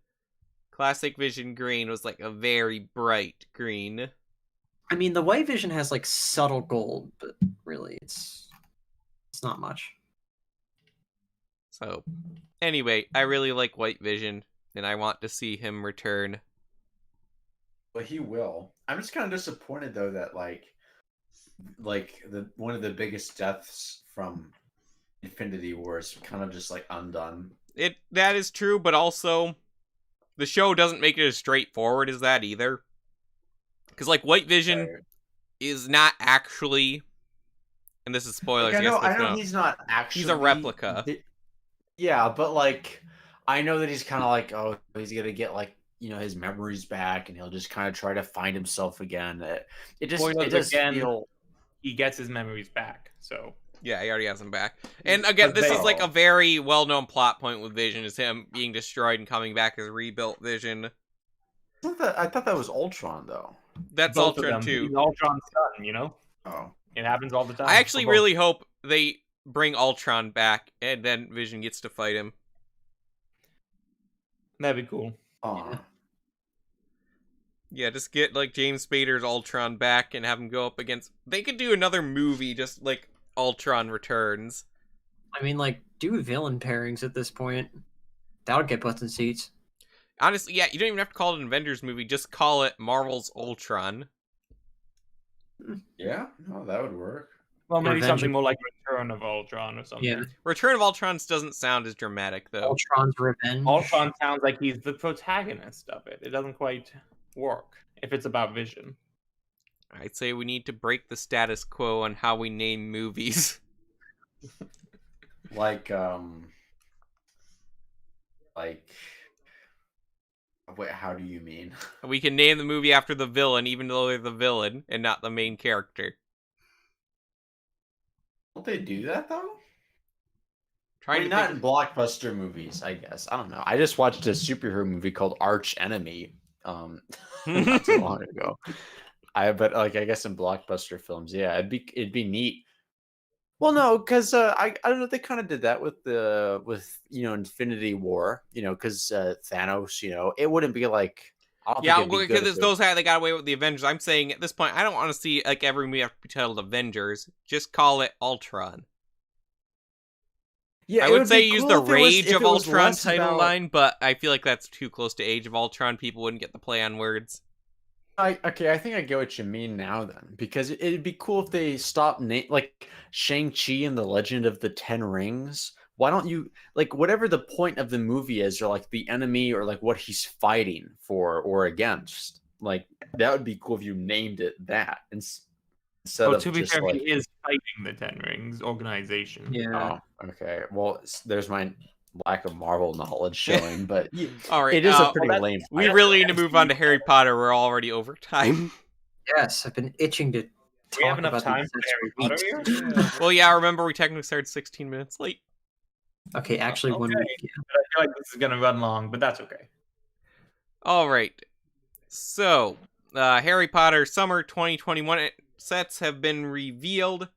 [SPEAKER 1] Classic Vision green was, like, a very bright green.
[SPEAKER 3] I mean, the White Vision has like subtle gold, but really, it's not much.
[SPEAKER 1] So, anyway, I really like White Vision, and I want to see him return.
[SPEAKER 2] But he will. I'm just kind of disappointed though that like the one of the biggest deaths from Infinity War is kind of just like undone.
[SPEAKER 1] That is true, but also the show doesn't make it as straightforward as that either. Because, like, White Vision
[SPEAKER 2] Right.
[SPEAKER 1] is not actually, and this is spoilers.
[SPEAKER 2] Like, I
[SPEAKER 1] guess,
[SPEAKER 2] know he's not actually.
[SPEAKER 1] He's a replica.
[SPEAKER 2] Yeah, but like I know that he's kind of like, oh, he's gonna get like his memories back, and he'll just kind of try to find himself again. It just
[SPEAKER 5] Again,
[SPEAKER 2] feel.
[SPEAKER 5] he gets his memories back. So
[SPEAKER 1] Yeah, he already has him back. And again, this is like a very well-known plot point with Vision, is him being destroyed and coming back as rebuilt Vision.
[SPEAKER 2] I thought that was Ultron though.
[SPEAKER 1] That's
[SPEAKER 5] Both of
[SPEAKER 1] Ultron
[SPEAKER 5] them.
[SPEAKER 1] too.
[SPEAKER 5] He's Ultron's son, you know?
[SPEAKER 2] Oh.
[SPEAKER 5] It happens all the time.
[SPEAKER 1] I actually
[SPEAKER 5] For both.
[SPEAKER 1] really hope they bring Ultron back and then Vision gets to fight him.
[SPEAKER 5] That'd be cool.
[SPEAKER 2] Oh.
[SPEAKER 1] Yeah, just get like James Spader's Ultron back and have him go up against. They could do another movie just like Ultron Returns.
[SPEAKER 3] I mean, like, do villain pairings at this point. That would get butts in seats.
[SPEAKER 1] Honestly, yeah, you don't even have to call it an Avengers movie. Just call it Marvel's Ultron.
[SPEAKER 2] Yeah, no, that would work.
[SPEAKER 5] Well, maybe
[SPEAKER 3] Avenger-
[SPEAKER 5] something more like Return of Ultron or something.
[SPEAKER 3] Yeah.
[SPEAKER 1] Return of Ultron doesn't sound as dramatic though.
[SPEAKER 3] Ultron's Revenge.
[SPEAKER 5] Ultron sounds like he's the protagonist of it. It doesn't quite work if it's about Vision.
[SPEAKER 1] I'd say we need to break the status quo on how we name movies.
[SPEAKER 2] Like wait, how do you mean?
[SPEAKER 1] We can name the movie after the villain, even though they're the villain and not the main character.
[SPEAKER 2] Don't they do that though?
[SPEAKER 1] Trying
[SPEAKER 2] I mean,
[SPEAKER 1] to
[SPEAKER 2] not
[SPEAKER 1] think...
[SPEAKER 2] in blockbuster movies, I guess. I don't know. I just watched a superhero movie called Arch Enemy not too long ago. But I guess in blockbuster films, yeah, it'd be neat. Well, no, because I don't know. They kind of did that with Infinity War, because Thanos, it wouldn't be like. I don't think
[SPEAKER 1] Yeah,
[SPEAKER 2] it'd be good
[SPEAKER 1] because
[SPEAKER 2] if
[SPEAKER 1] it's those how they got away with the Avengers. I'm saying at this point, I don't want to see like every movie have to be titled Avengers. Just call it Ultron.
[SPEAKER 2] Yeah,
[SPEAKER 1] I
[SPEAKER 2] it
[SPEAKER 1] would
[SPEAKER 2] would
[SPEAKER 1] say
[SPEAKER 2] be
[SPEAKER 1] use
[SPEAKER 2] cool
[SPEAKER 1] the
[SPEAKER 2] if it was-
[SPEAKER 1] Rage
[SPEAKER 2] if
[SPEAKER 1] of
[SPEAKER 2] it was
[SPEAKER 1] Ultron
[SPEAKER 2] less
[SPEAKER 1] title
[SPEAKER 2] about-
[SPEAKER 1] line, but I feel like that's too close to Age of Ultron. People wouldn't get the play on words.
[SPEAKER 2] I think I get what you mean now then, because it'd be cool if they stopped like Shang-Chi and the Legend of the Ten Rings. Why don't you like whatever the point of the movie is, or like the enemy, or like what he's fighting for or against? Like that would be cool if you named it that instead
[SPEAKER 5] Well,
[SPEAKER 2] of
[SPEAKER 5] to be
[SPEAKER 2] just
[SPEAKER 5] fair,
[SPEAKER 2] like.
[SPEAKER 5] he is fighting the Ten Rings organization.
[SPEAKER 3] Yeah.
[SPEAKER 2] Oh, okay. Well, there's my lack of Marvel knowledge showing, but
[SPEAKER 1] All right,
[SPEAKER 2] it is a pretty
[SPEAKER 5] well,
[SPEAKER 2] lame.
[SPEAKER 1] we
[SPEAKER 2] fight.
[SPEAKER 1] really need to move on to Harry Potter. We're already over time.
[SPEAKER 3] Yes, I've been itching to
[SPEAKER 5] Do we have
[SPEAKER 3] talk
[SPEAKER 5] enough
[SPEAKER 3] about
[SPEAKER 5] time
[SPEAKER 3] these
[SPEAKER 5] for
[SPEAKER 3] sets
[SPEAKER 5] Harry
[SPEAKER 3] for
[SPEAKER 5] Potter
[SPEAKER 3] weeks.
[SPEAKER 5] here?
[SPEAKER 1] Well, yeah, remember we technically started 16 minutes late.
[SPEAKER 3] Okay, actually, 1
[SPEAKER 5] Okay.
[SPEAKER 3] week. Yeah.
[SPEAKER 5] I feel like this is gonna run long, but that's okay.
[SPEAKER 1] All right. So, Harry Potter Summer 2021 sets have been revealed.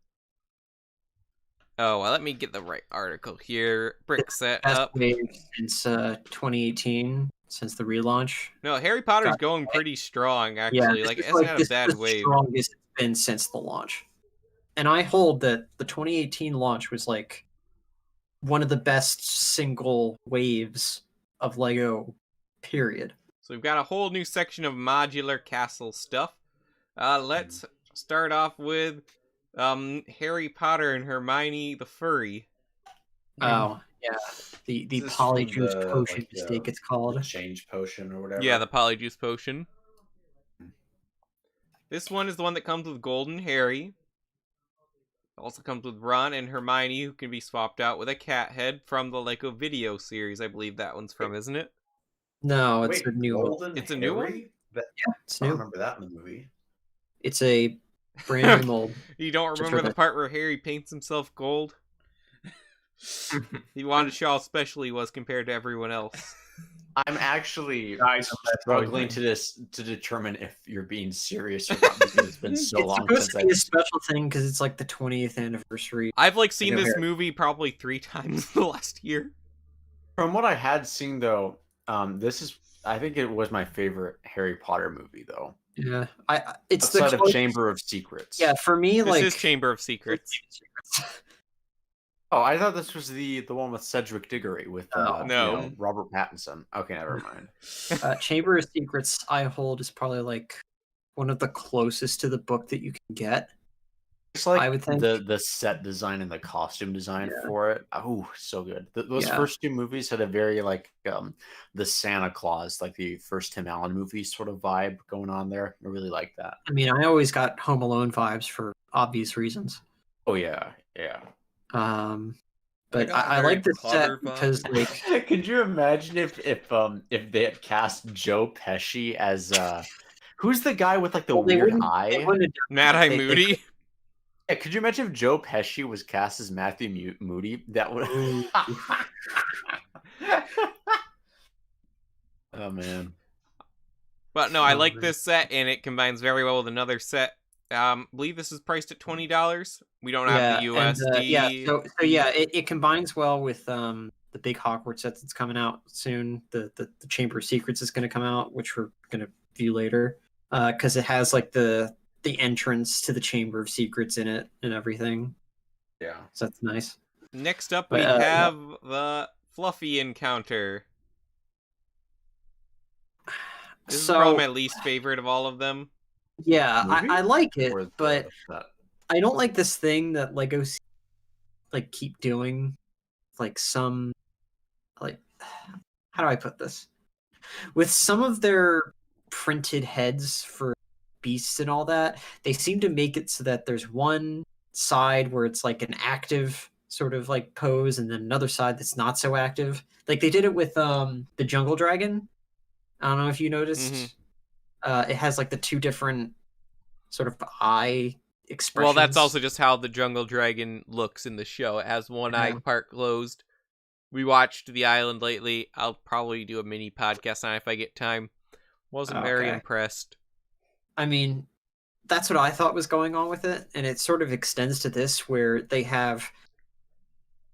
[SPEAKER 1] Oh, well, let me get the right article here. Brick set
[SPEAKER 3] Best
[SPEAKER 1] up.
[SPEAKER 3] wave since 2018, since the relaunch.
[SPEAKER 1] No, Harry Potter's
[SPEAKER 3] Got it.
[SPEAKER 1] going pretty strong, actually.
[SPEAKER 3] this
[SPEAKER 1] Like, it
[SPEAKER 3] is
[SPEAKER 1] hasn't had a
[SPEAKER 3] this is
[SPEAKER 1] bad
[SPEAKER 3] the
[SPEAKER 1] wave.
[SPEAKER 3] strongest it's been since the launch. And I hold that the 2018 launch was like one of the best single waves of Lego, period.
[SPEAKER 1] So we've got a whole new section of modular castle stuff. Let's start off with Harry Potter and Hermione the Furry.
[SPEAKER 3] Oh, yeah. The
[SPEAKER 2] This is from
[SPEAKER 3] polyjuice
[SPEAKER 2] the,
[SPEAKER 3] potion
[SPEAKER 2] like,
[SPEAKER 3] mistake it's
[SPEAKER 2] The
[SPEAKER 3] called.
[SPEAKER 2] change potion or whatever.
[SPEAKER 1] Yeah, the Polyjuice Potion. This one is the one that comes with Golden Harry. Also comes with Ron and Hermione, who can be swapped out with a cat head from the Lego video series. I believe that one's from, isn't it?
[SPEAKER 3] No, it's
[SPEAKER 2] Wait,
[SPEAKER 3] a new one.
[SPEAKER 2] Golden
[SPEAKER 1] It's a new one?
[SPEAKER 2] Harry? That,
[SPEAKER 3] It's
[SPEAKER 2] I don't
[SPEAKER 3] new.
[SPEAKER 2] remember that in the movie.
[SPEAKER 3] It's a brand new mold.
[SPEAKER 1] You don't
[SPEAKER 3] Just
[SPEAKER 1] remember
[SPEAKER 3] for
[SPEAKER 1] the
[SPEAKER 3] the-
[SPEAKER 1] part where Harry paints himself gold? He wanted to show how special he was compared to everyone else.
[SPEAKER 2] I'm actually
[SPEAKER 5] Guys,
[SPEAKER 2] struggling to determine if you're being serious or not because it's been so
[SPEAKER 3] It's
[SPEAKER 2] long
[SPEAKER 3] supposed
[SPEAKER 2] since
[SPEAKER 3] to
[SPEAKER 2] I.
[SPEAKER 3] be a special thing because it's like the 20th anniversary.
[SPEAKER 1] I've like seen
[SPEAKER 3] know
[SPEAKER 1] this
[SPEAKER 3] Harry.
[SPEAKER 1] movie probably 3 times in the last year.
[SPEAKER 2] From what I had seen though, I think it was my favorite Harry Potter movie though.
[SPEAKER 3] Yeah, it's
[SPEAKER 2] Outside
[SPEAKER 3] the
[SPEAKER 2] of
[SPEAKER 3] closest-
[SPEAKER 2] Chamber of Secrets.
[SPEAKER 3] Yeah, for me,
[SPEAKER 1] This
[SPEAKER 3] like
[SPEAKER 1] is Chamber of Secrets.
[SPEAKER 2] Oh, I thought this was the one with Cedric Diggory with
[SPEAKER 1] No.
[SPEAKER 2] Robert Pattinson. Okay, never mind.
[SPEAKER 3] Chamber of Secrets, I hold, is probably like one of the closest to the book that you can get.
[SPEAKER 2] It's like
[SPEAKER 3] I would think-
[SPEAKER 2] the set design and the costume design
[SPEAKER 3] Yeah.
[SPEAKER 2] for it. Oh, so good. Those
[SPEAKER 3] Yeah.
[SPEAKER 2] first 2 movies had a very like the Santa Claus, like the first Tim Allen movie sort of vibe going on there. I really like that.
[SPEAKER 3] I mean, I always got Home Alone vibes for obvious reasons.
[SPEAKER 2] Oh yeah, yeah.
[SPEAKER 3] But
[SPEAKER 4] got
[SPEAKER 3] I
[SPEAKER 4] Harry
[SPEAKER 3] like this
[SPEAKER 4] Potter
[SPEAKER 3] set because like
[SPEAKER 2] Could you imagine if they had cast Joe Pesci as who's the guy with like the
[SPEAKER 3] well, they
[SPEAKER 2] weird
[SPEAKER 3] wouldn't-
[SPEAKER 2] eye?
[SPEAKER 3] they wouldn't have done
[SPEAKER 1] Mad Eye
[SPEAKER 3] They-
[SPEAKER 1] Moody.
[SPEAKER 2] Yeah, could you imagine if Joe Pesci was cast as Matthew Moody? That would.
[SPEAKER 3] Ooh.
[SPEAKER 2] Oh man.
[SPEAKER 1] But no, I
[SPEAKER 3] Oh,
[SPEAKER 1] like
[SPEAKER 3] man.
[SPEAKER 1] this set, and it combines very well with another set. I believe this is priced at $20. We don't have the
[SPEAKER 3] And,
[SPEAKER 1] USD.
[SPEAKER 3] yeah, so yeah, it combines well with the big Hogwarts set that's coming out soon. The Chamber of Secrets is going to come out, which we're going to view later, because it has like the entrance to the Chamber of Secrets in it and everything.
[SPEAKER 2] Yeah.
[SPEAKER 3] So that's nice.
[SPEAKER 1] Next up,
[SPEAKER 3] But,
[SPEAKER 1] we
[SPEAKER 3] yeah.
[SPEAKER 1] have the Fluffy encounter. This is probably my least favorite of all of them.
[SPEAKER 3] Yeah,
[SPEAKER 2] Movie?
[SPEAKER 3] I like it,
[SPEAKER 2] Or the
[SPEAKER 3] but
[SPEAKER 2] set?
[SPEAKER 3] I don't like this thing that Lego like keep doing, like some like how do I put this? With some of their printed heads for beasts and all that, they seem to make it so that there's one side where it's like an active sort of like pose and then another side that's not so active. Like they did it with the jungle dragon. I don't know if you noticed.
[SPEAKER 1] Mm-hmm.
[SPEAKER 3] It has like the two different sort of eye expressions.
[SPEAKER 1] Well, that's also just how the jungle dragon looks in the show. It has one eye part closed. We watched The Island lately. I'll probably do a mini podcast on it if I get time. Wasn't very impressed.
[SPEAKER 3] I mean, that's what I thought was going on with it, and it sort of extends to this where they have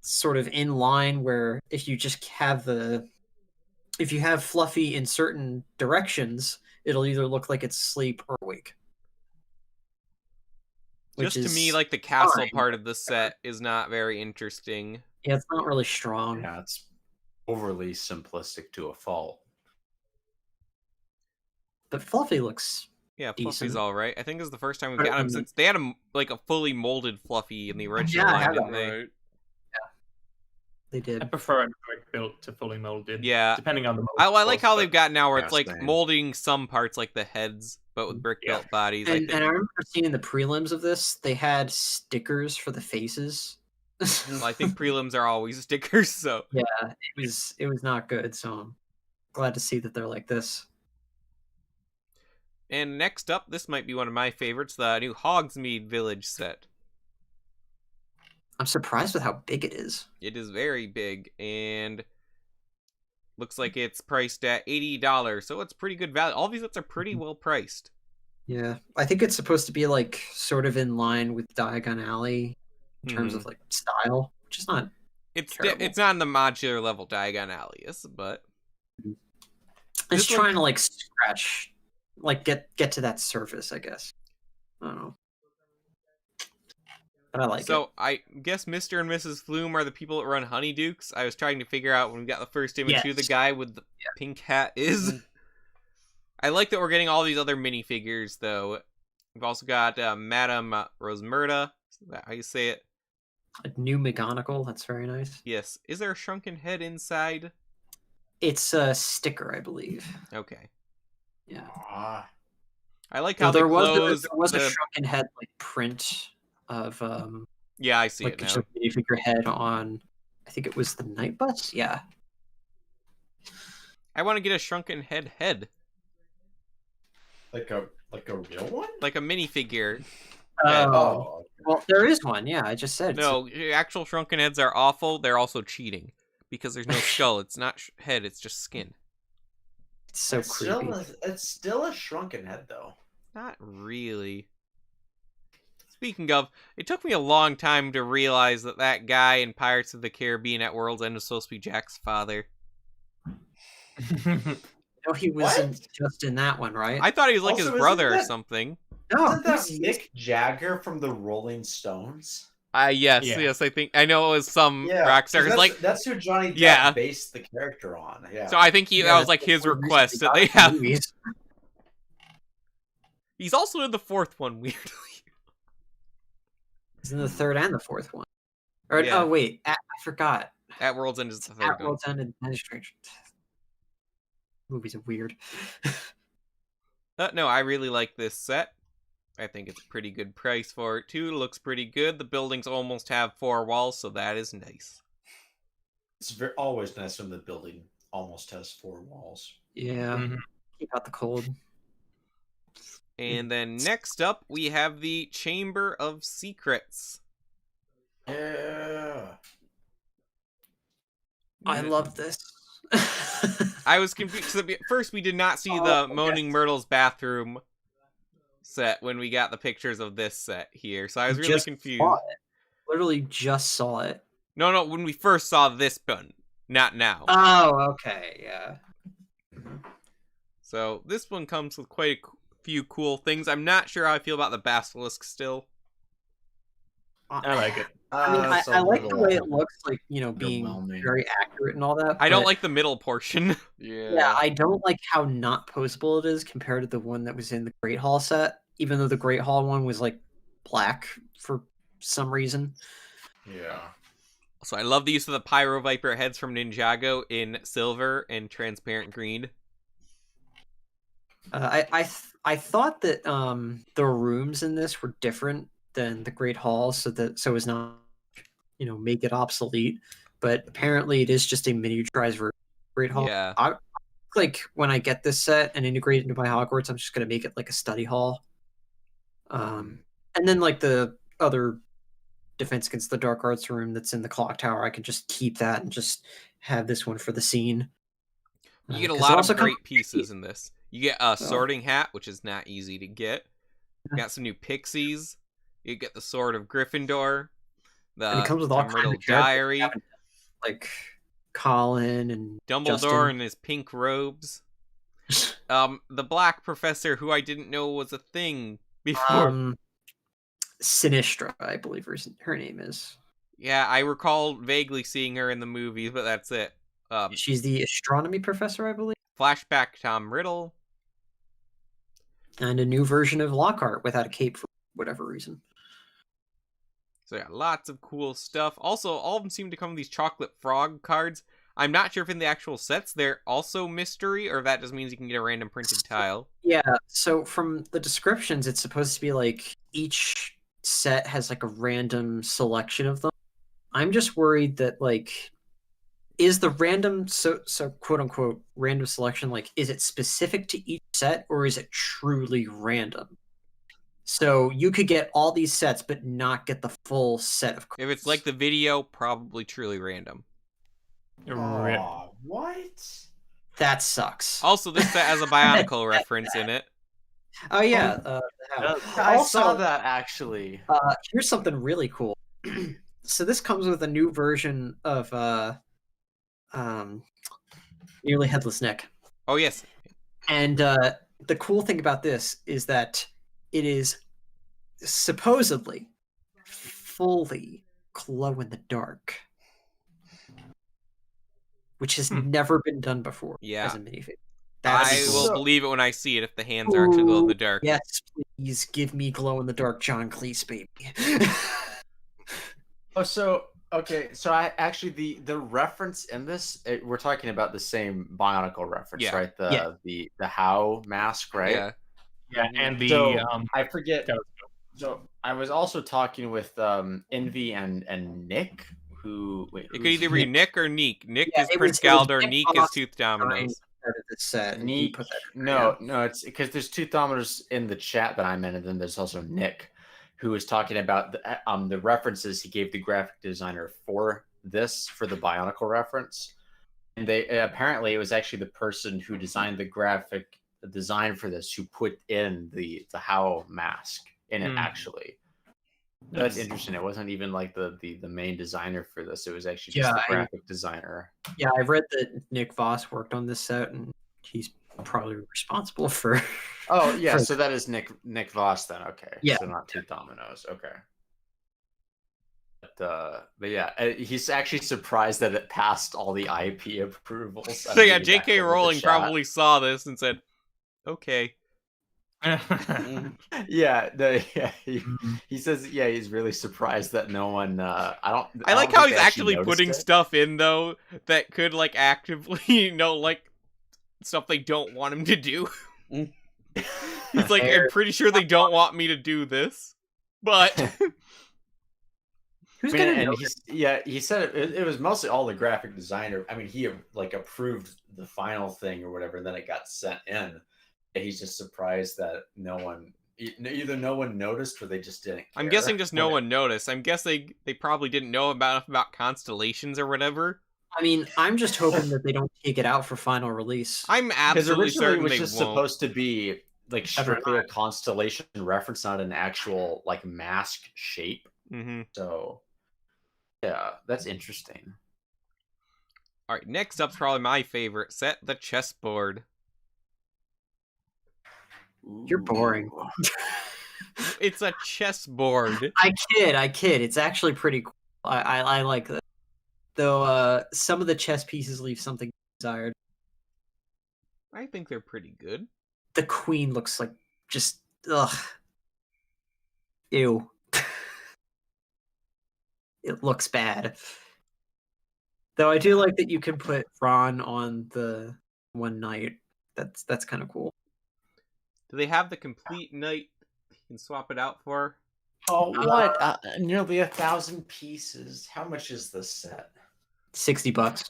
[SPEAKER 3] sort of in line where if you just have if you have Fluffy in certain directions, it'll either look like it's asleep or awake.
[SPEAKER 1] Just to me, like the castle part of the set is not very interesting.
[SPEAKER 3] Yeah, it's not really strong.
[SPEAKER 2] Yeah, it's overly simplistic to a fault.
[SPEAKER 3] But Fluffy looks
[SPEAKER 1] Fluffy's
[SPEAKER 3] decent.
[SPEAKER 1] all right. I think this is the first time we've gotten him since they had him like a fully molded Fluffy in the original line, didn't they?
[SPEAKER 4] Right.
[SPEAKER 3] They did.
[SPEAKER 5] I prefer it brick built to fully molded.
[SPEAKER 1] Yeah.
[SPEAKER 5] Depending on the mold.
[SPEAKER 1] I like how they've got now where it's like
[SPEAKER 2] same.
[SPEAKER 1] molding some parts like the heads, but with brick built bodies.
[SPEAKER 3] And I remember seeing the prelims of this, they had stickers for the faces.
[SPEAKER 1] Well, I think prelims are always stickers, so
[SPEAKER 3] yeah, it was not good, so I'm glad to see that they're like this.
[SPEAKER 1] And next up, this might be one of my favorites, the new Hogsmeade Village Set.
[SPEAKER 3] I'm surprised with how big it is.
[SPEAKER 1] It is very big, and looks like it's priced at $80, so it's pretty good value. All these sets are pretty well priced.
[SPEAKER 3] Yeah, I think it's supposed to be like sort of in line with Diagon Alley in terms of like style, which is not.
[SPEAKER 1] It's not in the modular level Diagon Alley is, but
[SPEAKER 3] it's trying to like scratch, like get to that surface, I guess. I don't know. But I like it.
[SPEAKER 1] So I guess Mr. and Mrs. Flume are the people that run Honeydukes. I was trying to figure out when we got the first image who the guy with the pink hat is. I like that we're getting all these other minifigures, though. We've also got Madame Rosmerta. Is that how you say it?
[SPEAKER 3] A new McGonagall. That's very nice.
[SPEAKER 1] Yes. Is there a shrunken head inside?
[SPEAKER 3] It's a sticker, I believe.
[SPEAKER 1] Okay.
[SPEAKER 3] Yeah.
[SPEAKER 1] I like how
[SPEAKER 3] there was
[SPEAKER 1] the
[SPEAKER 3] a shrunken head like print of
[SPEAKER 1] yeah, I see
[SPEAKER 3] like
[SPEAKER 1] it now.
[SPEAKER 3] just a minifigure head on. I think it was the night bus. Yeah.
[SPEAKER 1] I want to get a shrunken head.
[SPEAKER 2] Like a real one?
[SPEAKER 1] Like a minifigure.
[SPEAKER 3] Oh. Well, there is one. Yeah, I just said.
[SPEAKER 1] No, actual shrunken heads are awful. They're also cheating because there's no skull. It's not head. It's just skin.
[SPEAKER 3] It's so creepy.
[SPEAKER 2] It's still a shrunken head, though.
[SPEAKER 1] Not really. Speaking of, it took me a long time to realize that guy in Pirates of the Caribbean at World's End was supposed to be Jack's father.
[SPEAKER 3] No, he wasn't just in that one, right?
[SPEAKER 1] I thought he was like
[SPEAKER 2] Also,
[SPEAKER 1] his brother or
[SPEAKER 2] isn't that-
[SPEAKER 1] something.
[SPEAKER 3] No,
[SPEAKER 2] Isn't that Mick Jagger from the Rolling Stones?
[SPEAKER 1] Yes, I think I know it was some rock star.
[SPEAKER 2] That's who Johnny Depp
[SPEAKER 1] Yeah.
[SPEAKER 2] based the character on. Yeah.
[SPEAKER 1] So I think that was like his request that they have.
[SPEAKER 3] Movies.
[SPEAKER 1] He's also in the fourth one, weirdly.
[SPEAKER 3] He's in the third and the fourth one. Or
[SPEAKER 1] Yeah.
[SPEAKER 3] oh wait, I forgot.
[SPEAKER 1] At World's End is the third
[SPEAKER 3] At
[SPEAKER 1] one.
[SPEAKER 3] World's End and Magistrate. Movies are weird.
[SPEAKER 1] No, I really like this set. I think it's a pretty good price for it too. It looks pretty good. The buildings almost have 4 walls, so that is nice.
[SPEAKER 2] It's always nice when the building almost has 4 walls.
[SPEAKER 3] Yeah. Keep out the cold.
[SPEAKER 1] And then next up, we have the Chamber of Secrets.
[SPEAKER 2] Yeah.
[SPEAKER 3] I love this.
[SPEAKER 1] I was confused. So at first, we did not see the Moaning Myrtle's bathroom set when we got the pictures of this set here. So I was really
[SPEAKER 3] Just
[SPEAKER 1] confused.
[SPEAKER 3] saw it. Literally just saw it.
[SPEAKER 1] No, when we first saw this one, not now.
[SPEAKER 3] Oh, okay, yeah.
[SPEAKER 1] So this one comes with quite a few cool things. I'm not sure how I feel about the basilisk still.
[SPEAKER 5] I like it.
[SPEAKER 3] I mean,
[SPEAKER 2] It's a
[SPEAKER 3] I like the
[SPEAKER 2] little
[SPEAKER 3] way it looks, like, you know, being
[SPEAKER 2] underwhelming.
[SPEAKER 3] very accurate and all that.
[SPEAKER 1] I don't
[SPEAKER 3] but-
[SPEAKER 1] like the middle portion.
[SPEAKER 3] Yeah, I don't like how not postable it is compared to the one that was in the Great Hall set. Even though the Great Hall one was like black for some reason.
[SPEAKER 2] Yeah.
[SPEAKER 1] So I love the use of the Pyro Viper heads from Ninjago in silver and transparent green.
[SPEAKER 3] I thought that the rooms in this were different than the Great Hall, so as not, you know, make it obsolete. But apparently, it is just a miniaturized version of Great Hall.
[SPEAKER 1] Yeah.
[SPEAKER 3] Like when I get this set and integrate it into my Hogwarts, I'm just gonna make it like a study hall. And then like the other Defense Against the Dark Arts room that's in the Clock Tower, I can just keep that and just have this one for the scene.
[SPEAKER 1] You get a
[SPEAKER 3] 'Cause it
[SPEAKER 1] lot
[SPEAKER 3] also
[SPEAKER 1] of
[SPEAKER 3] comes
[SPEAKER 1] great pieces in this. You get a sorting hat, which is not easy to get. You got some new pixies. You get the Sword of Gryffindor.
[SPEAKER 3] and it comes with all
[SPEAKER 1] Tom
[SPEAKER 3] kinds
[SPEAKER 1] Riddle
[SPEAKER 3] of characters
[SPEAKER 1] Diary.
[SPEAKER 3] we haven't done, like Colin and
[SPEAKER 1] Dumbledore
[SPEAKER 3] Justin.
[SPEAKER 1] in his pink robes. The Black Professor, who I didn't know was a thing before.
[SPEAKER 3] Sinistra, I believe her name is.
[SPEAKER 1] Yeah, I recall vaguely seeing her in the movies, but that's it.
[SPEAKER 3] She's the astronomy professor, I believe.
[SPEAKER 1] Flashback Tom Riddle.
[SPEAKER 3] And a new version of Lockhart without a cape for whatever reason.
[SPEAKER 1] So yeah, lots of cool stuff. Also, all of them seem to come with these chocolate frog cards. I'm not sure if in the actual sets they're also mystery, or if that just means you can get a random printed tile.
[SPEAKER 3] Yeah, so from the descriptions, it's supposed to be like each set has like a random selection of them. I'm just worried that like is the random so quote unquote random selection, like, is it specific to each set or is it truly random? So you could get all these sets but not get the full set of cards.
[SPEAKER 1] If it's like the video, probably truly random.
[SPEAKER 2] Oh, what?
[SPEAKER 3] That sucks.
[SPEAKER 1] Also, this set has a Bionicle reference in it.
[SPEAKER 3] Oh yeah,
[SPEAKER 2] I saw that actually.
[SPEAKER 3] Here's something really cool. So this comes with a new version of Nearly Headless Nick.
[SPEAKER 1] Oh yes.
[SPEAKER 3] And the cool thing about this is that it is supposedly fully glow in the dark, which has never been done before.
[SPEAKER 1] Yeah.
[SPEAKER 3] As a minifig.
[SPEAKER 1] I will believe it when I see it if the hands are actually glow in the dark.
[SPEAKER 3] Yes, please give me glow in the dark John Cleese, baby.
[SPEAKER 2] So I actually the reference in this, we're talking about the same Bionicle reference,
[SPEAKER 1] Yeah.
[SPEAKER 2] right? The How mask, right?
[SPEAKER 1] Yeah.
[SPEAKER 5] Yeah, and the
[SPEAKER 2] So I forget.
[SPEAKER 5] that was
[SPEAKER 2] So I was also talking with Envy and Nick, who
[SPEAKER 1] It could either be Nick or Neek. Nick
[SPEAKER 3] Yeah,
[SPEAKER 1] is
[SPEAKER 3] it
[SPEAKER 1] Prince
[SPEAKER 3] was
[SPEAKER 1] Galdor,
[SPEAKER 3] Nick
[SPEAKER 1] Neek is
[SPEAKER 3] Voss
[SPEAKER 1] Tooth Dominoes.
[SPEAKER 3] Part of the set. and he
[SPEAKER 2] Neek.
[SPEAKER 3] put that in
[SPEAKER 2] No,
[SPEAKER 3] there,
[SPEAKER 2] no, it's because there's two thermometers in the chat that I'm in, and then there's also Nick, who was talking about the references he gave the graphic designer for this, for the Bionicle reference. And they apparently it was actually the person who designed the graphic design for this who put in the How mask in it actually. That's interesting. It wasn't even like the main designer for this. It was actually just the graphic designer.
[SPEAKER 3] Yeah, I read that Nick Voss worked on this set, and he's probably responsible for.
[SPEAKER 2] Oh yeah,
[SPEAKER 3] for-
[SPEAKER 2] so that is Nick Voss then. Okay,
[SPEAKER 3] Yeah.
[SPEAKER 2] so not two dominoes. Okay, but yeah, he's actually surprised that it passed all the IP approvals.
[SPEAKER 1] So yeah, J.K. Rowling probably saw this and said, "Okay."
[SPEAKER 2] Yeah, he says he's really surprised that no one. I
[SPEAKER 1] like
[SPEAKER 2] don't
[SPEAKER 1] how
[SPEAKER 2] think
[SPEAKER 1] he's
[SPEAKER 2] they
[SPEAKER 1] actually
[SPEAKER 2] noticed
[SPEAKER 1] putting
[SPEAKER 2] it.
[SPEAKER 1] stuff in though that could like actively, like stuff they don't want him to do. He's like, I'm pretty sure they don't want me to do this, but
[SPEAKER 3] Who's
[SPEAKER 2] I mean,
[SPEAKER 3] gonna
[SPEAKER 2] and
[SPEAKER 3] know?
[SPEAKER 2] he said it was mostly all the graphic designer. I mean, he like approved the final thing or whatever, and then it got sent in. And he's just surprised that either no one noticed or they just didn't care.
[SPEAKER 1] I'm guessing just no one noticed. I'm guessing they probably didn't know about constellations or whatever.
[SPEAKER 3] I mean, I'm just hoping that they don't take it out for final release.
[SPEAKER 1] I'm
[SPEAKER 2] Because
[SPEAKER 1] absolutely
[SPEAKER 2] originally it
[SPEAKER 1] certain
[SPEAKER 2] was
[SPEAKER 1] they
[SPEAKER 2] just
[SPEAKER 1] won't.
[SPEAKER 2] supposed to be like strictly a constellation reference, not an actual like mask shape.
[SPEAKER 1] Mm-hmm.
[SPEAKER 2] So yeah, that's interesting.
[SPEAKER 1] All right, next up's probably my favorite set, the chessboard.
[SPEAKER 3] You're boring.
[SPEAKER 1] It's a chessboard.
[SPEAKER 3] I kid. It's actually pretty cool. I like that. Though some of the chess pieces leave something desired.
[SPEAKER 1] I think they're pretty good.
[SPEAKER 3] The queen looks like just ugh. Ew. It looks bad. Though I do like that you can put Ron on the one knight. That's kind of cool.
[SPEAKER 1] Do they have the complete knight you can swap it out for?
[SPEAKER 2] Oh, what? Nearly 1,000 pieces. How much is this set?
[SPEAKER 3] $60.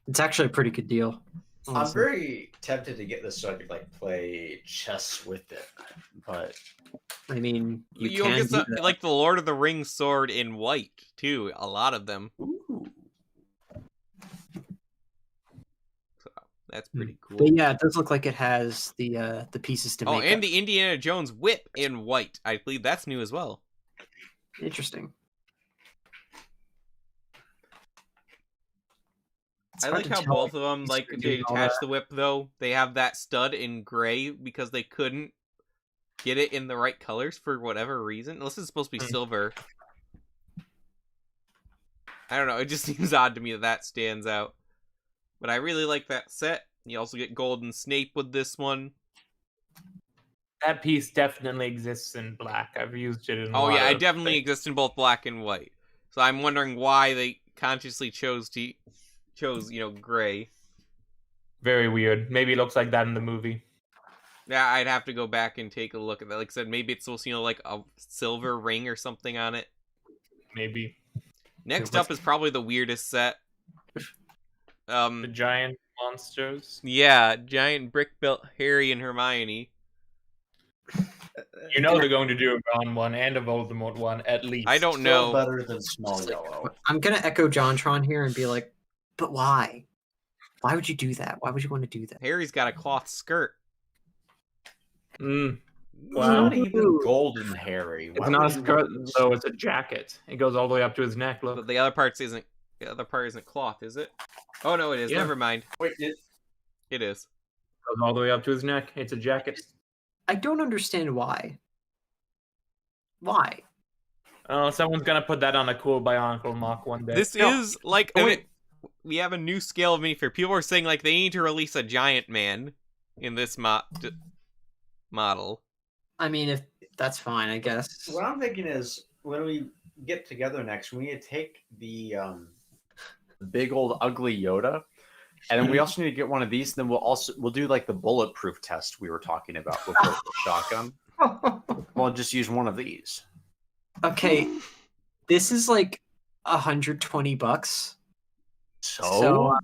[SPEAKER 3] It's actually a pretty good deal.
[SPEAKER 2] I'm
[SPEAKER 3] honestly.
[SPEAKER 2] very tempted to get this so I could like play chess with it, but
[SPEAKER 3] I mean, you
[SPEAKER 1] You'll
[SPEAKER 3] can
[SPEAKER 1] get
[SPEAKER 3] do
[SPEAKER 1] some,
[SPEAKER 3] that.
[SPEAKER 1] like the Lord of the Rings sword in white too. A lot of them.
[SPEAKER 2] ooh.
[SPEAKER 1] So that's pretty cool.
[SPEAKER 3] But yeah, it does look like it has the pieces to
[SPEAKER 1] Oh,
[SPEAKER 3] make.
[SPEAKER 1] and
[SPEAKER 3] up.
[SPEAKER 1] the Indiana Jones whip in white. I believe that's new as well.
[SPEAKER 3] Interesting. It's
[SPEAKER 1] I
[SPEAKER 3] hard
[SPEAKER 1] like
[SPEAKER 3] to
[SPEAKER 1] how
[SPEAKER 3] tell
[SPEAKER 1] both of them,
[SPEAKER 3] if
[SPEAKER 1] like,
[SPEAKER 3] they're
[SPEAKER 1] they
[SPEAKER 3] doing all
[SPEAKER 1] attach
[SPEAKER 3] that.
[SPEAKER 1] the whip, though. They have that stud in gray because they couldn't get it in the right colors for whatever reason. Unless it's supposed to be silver. I don't know. It just seems odd to me that stands out. But I really like that set. You also get Golden Snape with this one.
[SPEAKER 5] That piece definitely exists in black. I've used it in.
[SPEAKER 1] Oh,
[SPEAKER 5] a
[SPEAKER 1] yeah,
[SPEAKER 5] lot
[SPEAKER 1] it
[SPEAKER 5] of
[SPEAKER 1] definitely
[SPEAKER 5] things.
[SPEAKER 1] exists in both black and white. So I'm wondering why they consciously chose, gray.
[SPEAKER 5] Very weird. Maybe it looks like that in the movie.
[SPEAKER 1] Yeah, I'd have to go back and take a look at that. Like I said, maybe it's supposed to, like a silver ring or something on it.
[SPEAKER 5] Maybe
[SPEAKER 1] Next up is probably the weirdest set.
[SPEAKER 5] the giant monsters.
[SPEAKER 1] Yeah, giant brick built Harry and Hermione.
[SPEAKER 5] You know they're going to do a Ron one and a Voldemort one at least.
[SPEAKER 1] I don't
[SPEAKER 2] Still
[SPEAKER 1] know.
[SPEAKER 2] better than small yellow.
[SPEAKER 3] I'm gonna echo JonTron here and be like, but why? Why would you do that? Why would you want to do that?
[SPEAKER 1] Harry's got a cloth skirt.
[SPEAKER 5] Mm.
[SPEAKER 2] It's
[SPEAKER 5] Wow.
[SPEAKER 2] not even golden Harry.
[SPEAKER 5] It's
[SPEAKER 2] Why
[SPEAKER 5] not a
[SPEAKER 2] would you
[SPEAKER 5] skirt
[SPEAKER 2] want this?
[SPEAKER 5] though. It's a jacket. It goes all the way up to his neck.
[SPEAKER 1] But
[SPEAKER 5] Look.
[SPEAKER 1] the other part isn't cloth, is it? Oh no, it is.
[SPEAKER 5] Yeah.
[SPEAKER 1] Never mind.
[SPEAKER 2] Wait,
[SPEAKER 1] It is.
[SPEAKER 5] Goes all the way up to his neck. It's a jacket.
[SPEAKER 3] I don't understand why. Why?
[SPEAKER 5] Oh, someone's gonna put that on a cool Bionicle mock one day.
[SPEAKER 1] This
[SPEAKER 3] No.
[SPEAKER 1] is like
[SPEAKER 5] Oh, wait.
[SPEAKER 1] we have a new scale of minifigure. People are saying like they need to release a giant man in this model.
[SPEAKER 3] I mean, if that's fine, I guess.
[SPEAKER 2] what I'm thinking is when we get together next, we need to take the big old ugly Yoda, and then we also need to get one of these. And then we'll do like the bulletproof test we were talking about before the shotgun. We'll just use one of these.
[SPEAKER 3] Okay, this is like $120.
[SPEAKER 2] So,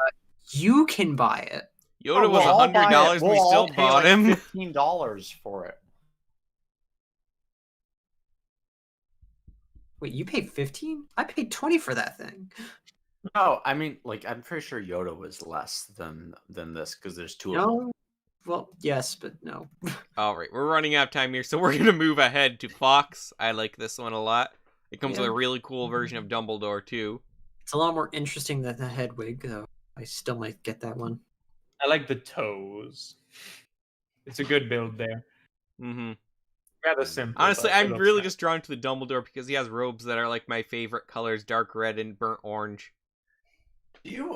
[SPEAKER 3] You can buy it.
[SPEAKER 1] Yoda was $100. We still bought him.
[SPEAKER 2] $15 for it.
[SPEAKER 3] Wait, you paid 15? I paid 20 for that thing.
[SPEAKER 2] No, I mean, like I'm pretty sure Yoda was less than this because there's two of them.
[SPEAKER 3] No. Well, yes, but no.
[SPEAKER 1] All right, we're running out of time here, so we're gonna move ahead to Fox. I like this one a lot. It comes with a really cool version of Dumbledore too.
[SPEAKER 3] It's a lot more interesting than the Hedwig, though. I still might get that one.
[SPEAKER 5] I like the toes. It's a good build there.
[SPEAKER 1] Mm-hmm.
[SPEAKER 5] Rather simple.
[SPEAKER 1] Honestly,
[SPEAKER 5] but it
[SPEAKER 1] I'm
[SPEAKER 5] looks
[SPEAKER 1] really
[SPEAKER 5] nice.
[SPEAKER 1] just drawn to the Dumbledore because he has robes that are like my favorite colors: dark red and burnt orange.
[SPEAKER 2] Do you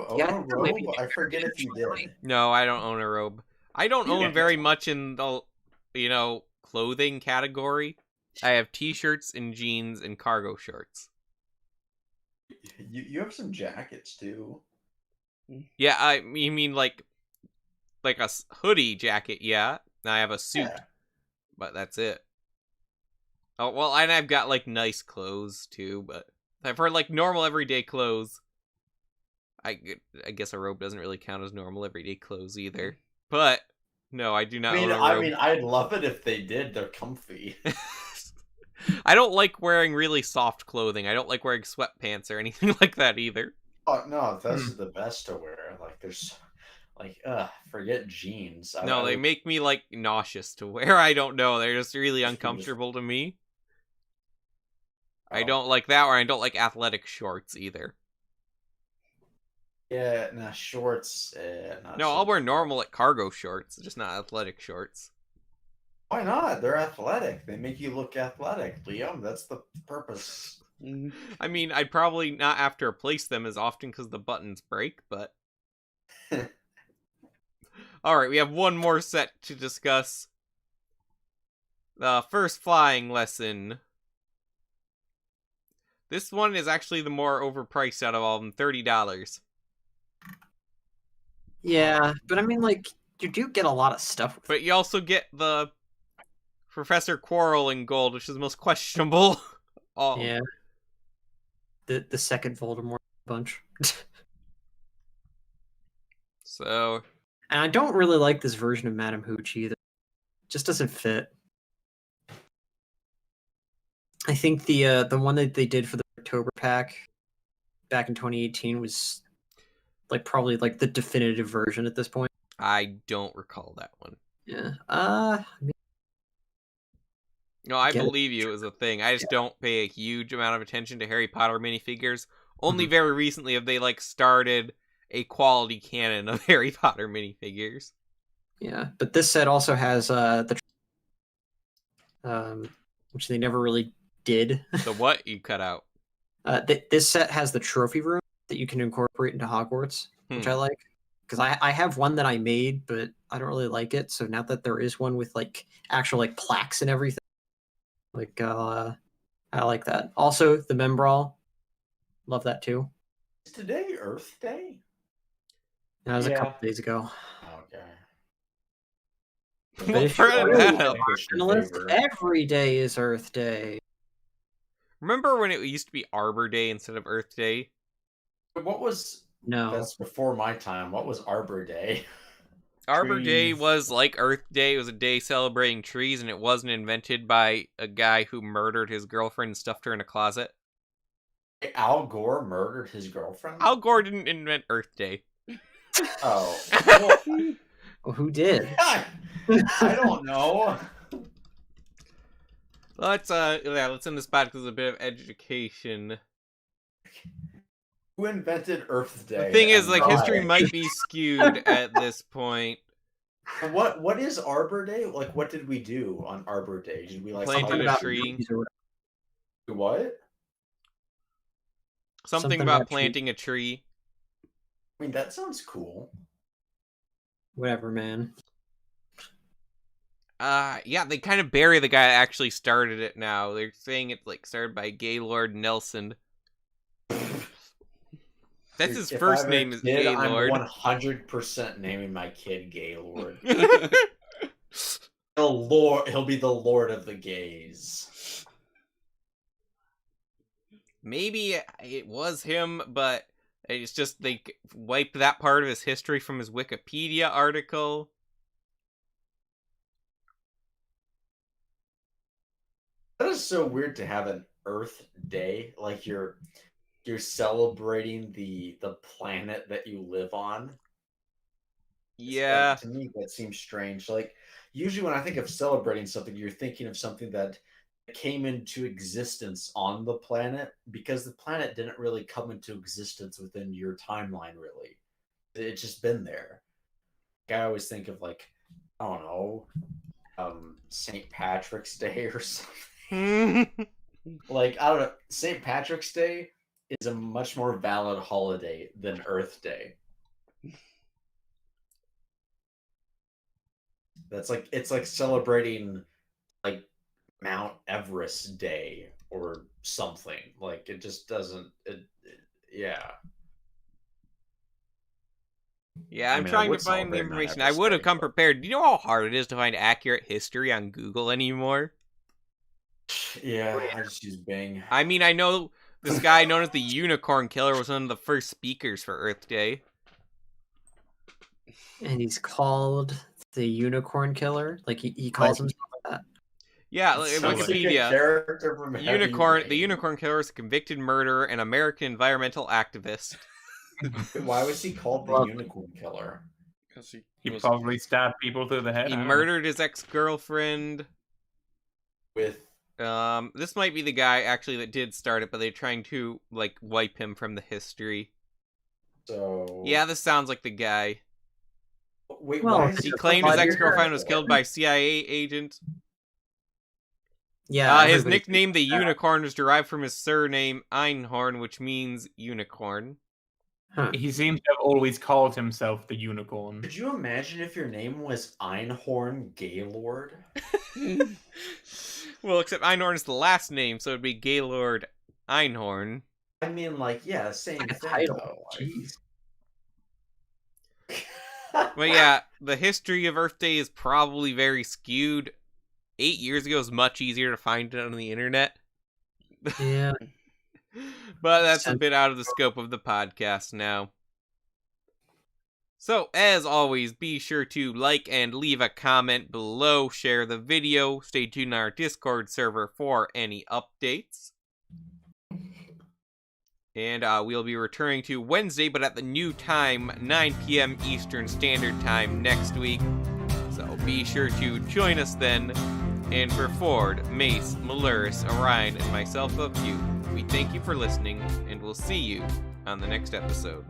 [SPEAKER 2] own
[SPEAKER 3] Yeah,
[SPEAKER 2] a
[SPEAKER 3] I think
[SPEAKER 2] robe?
[SPEAKER 3] maybe
[SPEAKER 2] I forget if you did.
[SPEAKER 1] No, I don't own a robe. I don't
[SPEAKER 2] You
[SPEAKER 1] own
[SPEAKER 2] get
[SPEAKER 1] very
[SPEAKER 2] one.
[SPEAKER 1] much in the, clothing category. I have t-shirts and jeans and cargo shorts.
[SPEAKER 2] You have some jackets too.
[SPEAKER 1] Yeah, you mean like a hoodie jacket, yeah. I have a suit,
[SPEAKER 2] Yeah.
[SPEAKER 1] but that's it. Oh, well, and I've got, like, nice clothes, too, but for, like, normal everyday clothes, I guess a robe doesn't really count as normal everyday clothes either. But, no, I do not own a robe.
[SPEAKER 2] I'd love it if they did. They're comfy.
[SPEAKER 1] I don't like wearing really soft clothing. I don't like wearing sweatpants or anything like that either.
[SPEAKER 2] Oh no, those are the best to wear. Like there's forget jeans.
[SPEAKER 1] No, they make me like nauseous to wear. I don't know. They're just really
[SPEAKER 2] Just-
[SPEAKER 1] uncomfortable to me. I
[SPEAKER 2] Oh.
[SPEAKER 1] don't like that, or I don't like athletic shorts either.
[SPEAKER 2] Yeah, no shorts. Not
[SPEAKER 1] No,
[SPEAKER 2] so
[SPEAKER 1] I'll wear
[SPEAKER 2] good.
[SPEAKER 1] normal like cargo shorts, just not athletic shorts.
[SPEAKER 2] Why not? They're athletic. They make you look athletic, Liam. That's the purpose.
[SPEAKER 1] I mean, I'd probably not have to replace them as often because the buttons break, but... Alright, we have one more set to discuss. The first flying lesson. This one is actually the more overpriced out of all of them, $30.
[SPEAKER 3] Yeah, but I mean, like, you do get a lot of stuff. With
[SPEAKER 1] But you also get the Professor Quirrell in gold, which is the most questionable. Oh,
[SPEAKER 3] yeah. The second Voldemort bunch.
[SPEAKER 1] So,
[SPEAKER 3] And I don't really like this version of Madame Hooch either. It just doesn't fit. I think the one that they did for the October pack back in 2018 was like probably like the definitive version at this point.
[SPEAKER 1] I don't recall that one.
[SPEAKER 3] Yeah.
[SPEAKER 1] No, I
[SPEAKER 3] Get it.
[SPEAKER 1] believe you is a thing. I just don't pay a huge amount of attention to Harry Potter minifigures. Only very recently have they like started a quality canon of Harry Potter minifigures.
[SPEAKER 3] Yeah, but this set also has which they never really did.
[SPEAKER 1] The what you cut out?
[SPEAKER 3] This set has the trophy room that you can incorporate into Hogwarts, which I like. Because I have one that I made, but I don't really like it. So now that there is one with like actual like plaques and everything, like I like that. Also, the Membrawl, love that too.
[SPEAKER 2] Is today Earth Day?
[SPEAKER 3] That was a
[SPEAKER 5] Yeah.
[SPEAKER 3] couple days ago.
[SPEAKER 2] Okay.
[SPEAKER 3] But
[SPEAKER 1] What
[SPEAKER 3] if
[SPEAKER 1] part
[SPEAKER 3] you're
[SPEAKER 1] of that?
[SPEAKER 3] a journalist, every day is Earth Day.
[SPEAKER 1] Remember when it used to be Arbor Day instead of Earth Day?
[SPEAKER 2] What was
[SPEAKER 3] No,
[SPEAKER 2] that's before my time? What was Arbor Day?
[SPEAKER 1] Arbor Day
[SPEAKER 5] Trees.
[SPEAKER 1] was like Earth Day. It was a day celebrating trees, and it wasn't invented by a guy who murdered his girlfriend and stuffed her in a closet.
[SPEAKER 2] Al Gore murdered his girlfriend?
[SPEAKER 1] Al Gore didn't invent Earth Day.
[SPEAKER 2] Oh. Well,
[SPEAKER 3] well, who did?
[SPEAKER 2] I don't know.
[SPEAKER 1] Let's end this podcast with a bit of education.
[SPEAKER 2] Who invented Earth Day?
[SPEAKER 1] The thing is,
[SPEAKER 2] and
[SPEAKER 1] like,
[SPEAKER 2] why?
[SPEAKER 1] history might be skewed at this point.
[SPEAKER 2] What is Arbor Day? Like, what did we do on Arbor Day? Did we like
[SPEAKER 1] Planted
[SPEAKER 3] Something
[SPEAKER 1] a
[SPEAKER 3] about
[SPEAKER 1] tree.
[SPEAKER 3] trees or whatever.
[SPEAKER 2] what?
[SPEAKER 1] Something about planting a tree.
[SPEAKER 2] I mean, that sounds cool.
[SPEAKER 3] Whatever, man.
[SPEAKER 1] Yeah, they kind of bury the guy that actually started it now. They're saying it's like started by Gaylord Nelson. That's his
[SPEAKER 2] If
[SPEAKER 1] first
[SPEAKER 2] I have a
[SPEAKER 1] name is
[SPEAKER 2] kid,
[SPEAKER 1] Gaylord.
[SPEAKER 2] I'm 100% naming my kid Gaylord. He'll be the Lord of the Gays.
[SPEAKER 1] Maybe it was him, but it's just they wiped that part of his history from his Wikipedia article.
[SPEAKER 2] That is so weird to have an Earth Day, like you're celebrating the planet that you live on.
[SPEAKER 1] Yeah.
[SPEAKER 2] Like, to me, that seems strange. Like, usually when I think of celebrating something, you're thinking of something that came into existence on the planet, because the planet didn't really come into existence within your timeline, really. It's just been there. Like, I always think of, like, I don't know, St. Patrick's Day or something. Like, I don't know, St. Patrick's Day is a much more valid holiday than Earth Day. It's like celebrating like Mount Everest Day or something. Like, it just doesn't yeah.
[SPEAKER 1] Yeah,
[SPEAKER 2] I
[SPEAKER 1] I'm
[SPEAKER 2] mean, I
[SPEAKER 1] trying to
[SPEAKER 2] would
[SPEAKER 1] find the
[SPEAKER 2] celebrate Mount
[SPEAKER 1] information. I
[SPEAKER 2] Everest
[SPEAKER 1] would have
[SPEAKER 2] Day,
[SPEAKER 1] come
[SPEAKER 2] but-
[SPEAKER 1] prepared. Do you know how hard it is to find accurate history on Google anymore?
[SPEAKER 2] Yeah, I just use Bing.
[SPEAKER 1] I mean, I know this guy known as the Unicorn Killer was one of the first speakers for Earth Day.
[SPEAKER 3] And he's called the Unicorn Killer. Like he calls himself that.
[SPEAKER 1] Yeah,
[SPEAKER 2] It's such a good
[SPEAKER 1] Wikipedia.
[SPEAKER 2] character from Heavy
[SPEAKER 1] The
[SPEAKER 2] Rain.
[SPEAKER 1] Unicorn Killer is a convicted murderer and American environmental activist.
[SPEAKER 2] Why was he called the Unicorn Killer?
[SPEAKER 4] Because
[SPEAKER 5] He probably stabbed people through the head.
[SPEAKER 1] He
[SPEAKER 5] I don't
[SPEAKER 1] murdered his ex-girlfriend.
[SPEAKER 2] With
[SPEAKER 1] This might be the guy actually that did start it, but they're trying to like wipe him from the history.
[SPEAKER 2] so
[SPEAKER 1] Yeah, this sounds like the guy.
[SPEAKER 2] Wait,
[SPEAKER 3] Well,
[SPEAKER 2] why is
[SPEAKER 1] He
[SPEAKER 3] It's
[SPEAKER 1] claimed his
[SPEAKER 3] a
[SPEAKER 1] ex-girlfriend was
[SPEAKER 2] character?
[SPEAKER 1] killed by a CIA agent.
[SPEAKER 3] Yeah.
[SPEAKER 1] His
[SPEAKER 3] everybody
[SPEAKER 1] nickname, the
[SPEAKER 3] thinks that.
[SPEAKER 1] Unicorn, was derived from his surname Einhorn, which means unicorn.
[SPEAKER 3] Huh.
[SPEAKER 5] know. He seems to have always called himself the Unicorn.
[SPEAKER 2] Could you imagine if your name was Einhorn Gaylord?
[SPEAKER 1] Well, except Einhorn is the last name, so it'd be Gaylord Einhorn.
[SPEAKER 2] I mean, like, yeah, same
[SPEAKER 3] Like a
[SPEAKER 2] thing.
[SPEAKER 3] title.
[SPEAKER 2] Though.
[SPEAKER 3] Jeez.
[SPEAKER 1] But yeah, the history of Earth Day is probably very skewed. 8 years ago is much easier to find it on the internet.
[SPEAKER 3] Yeah.
[SPEAKER 1] But that's a bit out of the scope of the podcast now. So, as always, be sure to like and leave a comment below, share the video, stay tuned on our Discord server for any updates. And we'll be returning to Wednesday, but at the new time, 9 p.m. Eastern Standard Time next week. So be sure to join us then. And for Ford, Mace, Malurus, Orion, and myself of you, we thank you for listening, and we'll see you on the next episode.